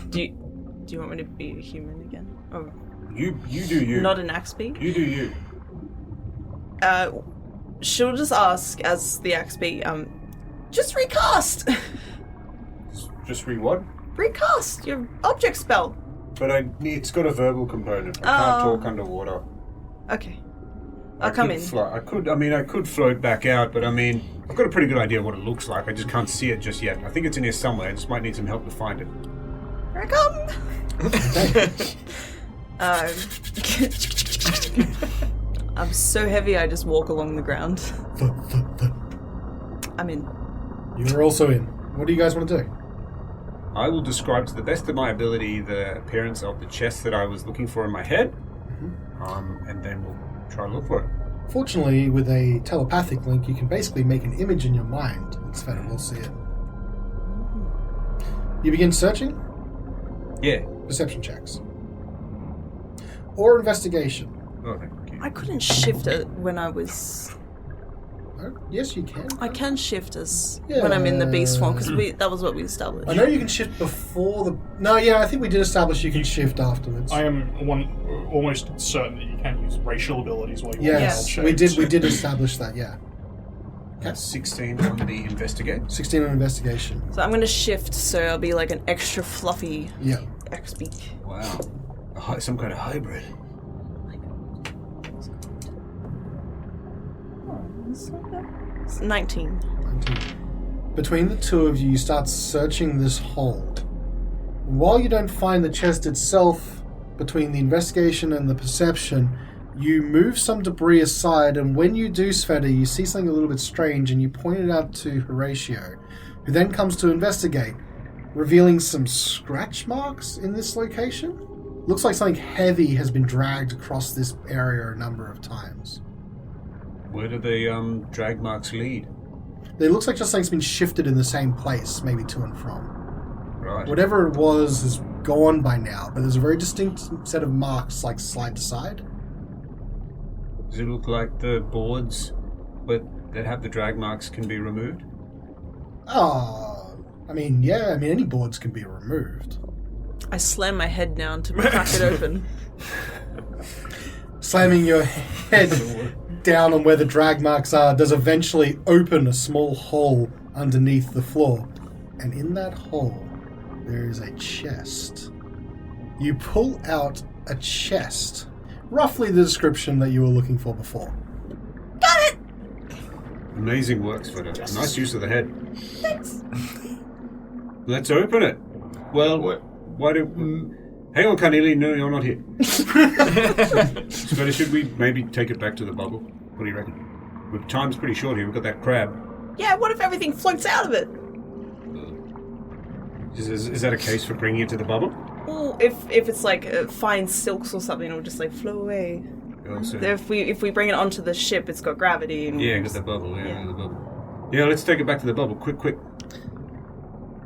Do you want me to be a human again? Oh, You do you. not an Axby? You do you. She'll just ask as the Axby, just recast! Just read what? Recast your object spell. But it's got a verbal component. I can't talk underwater. Okay. I'll come in. I could float back out, but I've got a pretty good idea of what it looks like. I just can't see it just yet. I think it's in here somewhere. I just might need some help to find it. Here I come! I'm so heavy I just walk along the ground. I'm in. You're also in. What do you guys want to do? I will describe to the best of my ability the appearance of the chest that I was looking for in my head, and then we'll try to look for it. Fortunately, with a telepathic link, you can basically make an image in your mind, and Svieta will see it. You begin searching? Yeah. Perception checks. Or investigation. Oh, thank you. I couldn't shift it when I was... Oh, yes, you can. I can shift us when I'm in the beast form, because that was what we established. I know you can shift before the... No, yeah, I think we did establish you can shift afterwards. I am almost certain that you can use racial abilities while you're Yes, we did establish that, yeah. That's 16 on the investigate. 16 on investigation. So I'm going to shift, so I'll be like an extra fluffy Yeah. X-beak. Wow. Some kind of hybrid. 19. Between the two of you, you start searching this hole. While you don't find the chest itself, between the investigation and the perception, you move some debris aside, and when you do, Svieta, you see something a little bit strange, and you point it out to Horacio, who then comes to investigate, revealing some scratch marks in this location. Looks like something heavy has been dragged across this area a number of times. Where do the drag marks lead? It looks like just something's been shifted in the same place, maybe to and from. Right. Whatever it was is gone by now, but there's a very distinct set of marks, like slide to side. Does it look like the boards that have the drag marks can be removed? Any boards can be removed. I slam my head down to crack it open. Slamming your head down on where the drag marks are does eventually open a small hole underneath the floor. And in that hole, there is a chest. You pull out a chest. Roughly the description that you were looking for before. Got it! Amazing works for it. Nice use of the head. Thanks. Let's open it. Well, why do... Hang on, Carnelian. No, you're not here. So should we maybe take it back to the bubble? What do you reckon? Time's pretty short here. We've got that crab. Yeah, what if everything floats out of it? Is that a case for bringing it to the bubble? Well, if it's like fine silks or something, it'll just like flow away. Also, If we bring it onto the ship, it's got gravity. And got the bubble. Yeah, the bubble. Yeah, let's take it back to the bubble. Quick.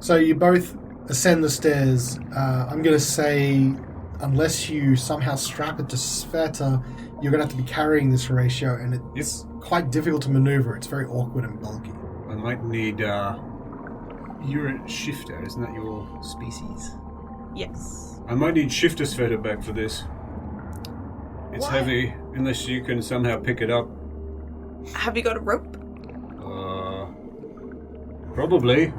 So you both ascend the stairs. I'm going to say, unless you somehow strap it to Svieta, you're going to have to be carrying this Horacio, and it's quite difficult to maneuver. It's very awkward and bulky. I might need... You're a shifter, isn't that your species? Yes. I might need shifter Svieta back for this. It's Why? heavy, unless you can somehow pick it up. Have you got a rope? Probably.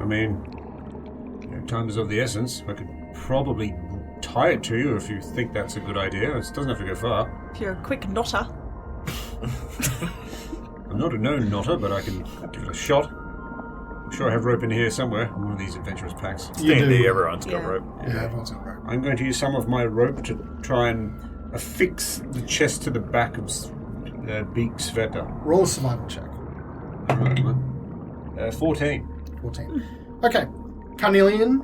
Time is of the essence. I could probably tie it to you if you think that's a good idea. It doesn't have to go far. If you're a quick knotter. I'm not a known knotter, but I can give it a shot. I'm sure I have rope in here somewhere. One of these adventurous packs. D&D, everyone's got Yeah. rope. Yeah, everyone's got rope. I'm going to use some of my rope to try and affix the chest to the back of Beak Svieta. Roll a survival check. 14. 14. Okay. Carnelian,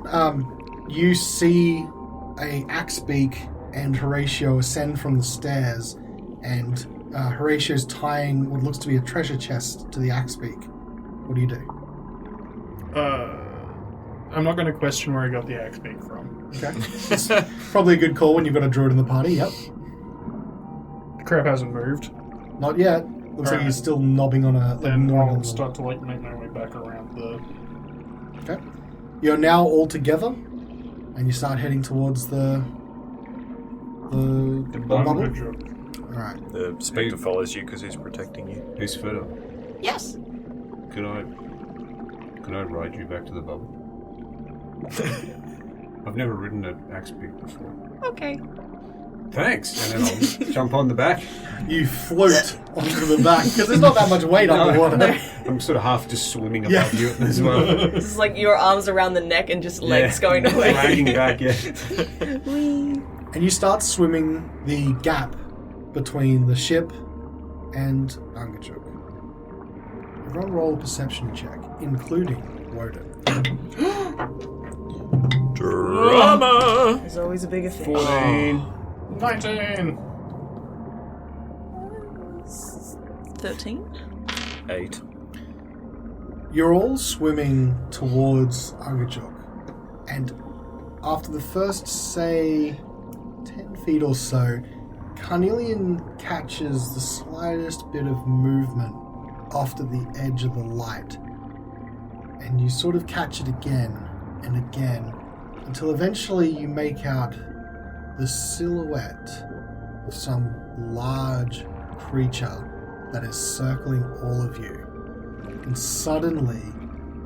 you see a Axebeak and Horacio ascend from the stairs, and Horatio's tying what looks to be a treasure chest to the Axebeak. What do you do? I'm not going to question where he got the axe beak from. Okay. It's probably a good call when you've got a druid in the party, yep. The crab hasn't moved. Not yet. Looks like he's still knobbing on a... Then gnawing I'll on the- start to make my way back around the... Okay. You're now all together, and you start heading towards the bubble. Alright. The spectre follows you because he's protecting you. Hey, Svieta, Yes. can I ride you back to the bubble? I've never ridden an axe beak before. Okay. Thanks, and then I'll jump on the back. You float onto the back, because there's not that much weight underwater. I'm sort of half just swimming above you as well. This is like your arms around the neck and just legs going away. Dragging back, yeah. Whee. And you start swimming the gap between the ship and Angachuk. Everyone roll a perception check, including Wodun. Drama! There's always a bigger fish. 14. 19! 13? 8. You're all swimming towards Angachuk, and after the first, say, 10 feet or so, Carnelian catches the slightest bit of movement off to the edge of the light, and you sort of catch it again and again until eventually you make out the silhouette of some large creature that is circling all of you. And suddenly,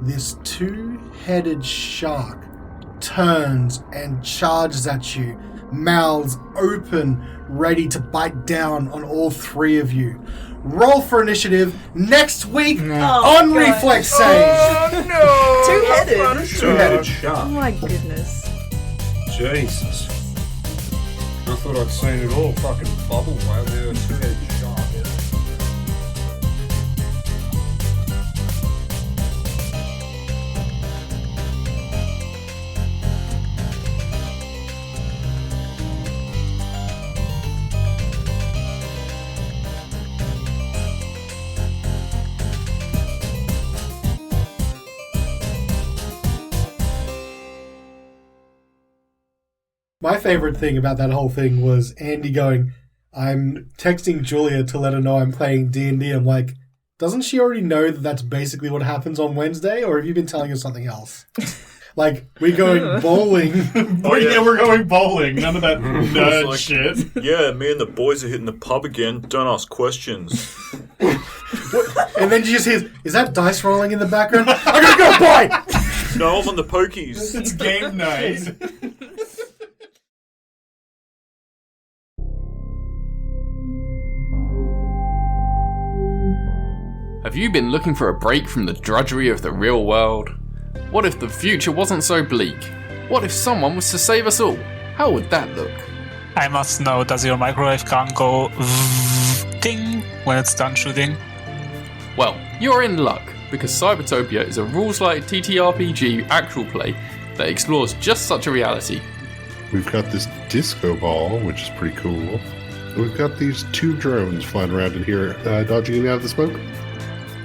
this two-headed shark turns and charges at you, mouths open, ready to bite down on all three of you. Roll for initiative next week on God. reflex save. Two-headed? Two-headed Oh shark. my goodness. Jesus. I thought I'd seen it all. Fucking bubble whale there. A two-headed shark. My favorite thing about that whole thing was Andy going, I'm texting Julia to let her know I'm playing D&D. I'm like, doesn't she already know that that's basically what happens on Wednesday? Or have you been telling her something else? Like, we're going bowling. Yeah, we're going bowling. None of that nerd like- shit. Yeah, me and the boys are hitting the pub again. Don't ask questions. And then she just hears, is that dice rolling in the background? I'm going to go play! No, I'm on the pokies. It's game night. Have you been looking for a break from the drudgery of the real world? What if the future wasn't so bleak? What if someone was to save us all? How would that look? I must know, does your microwave gun go ding when it's done shooting? Well, you're in luck, because Cybertopia is a rules-light TTRPG actual play that explores just such a reality. We've got this disco ball, which is pretty cool. We've got these two drones flying around in here, dodging in and out of the smoke.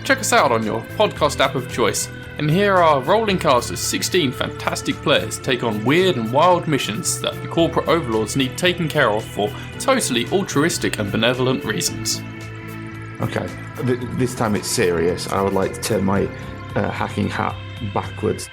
Check us out on your podcast app of choice, and hear our rolling cast of 16 fantastic players take on weird and wild missions that the corporate overlords need taken care of for totally altruistic and benevolent reasons. Okay, this time it's serious. I would like to turn my hacking hat backwards.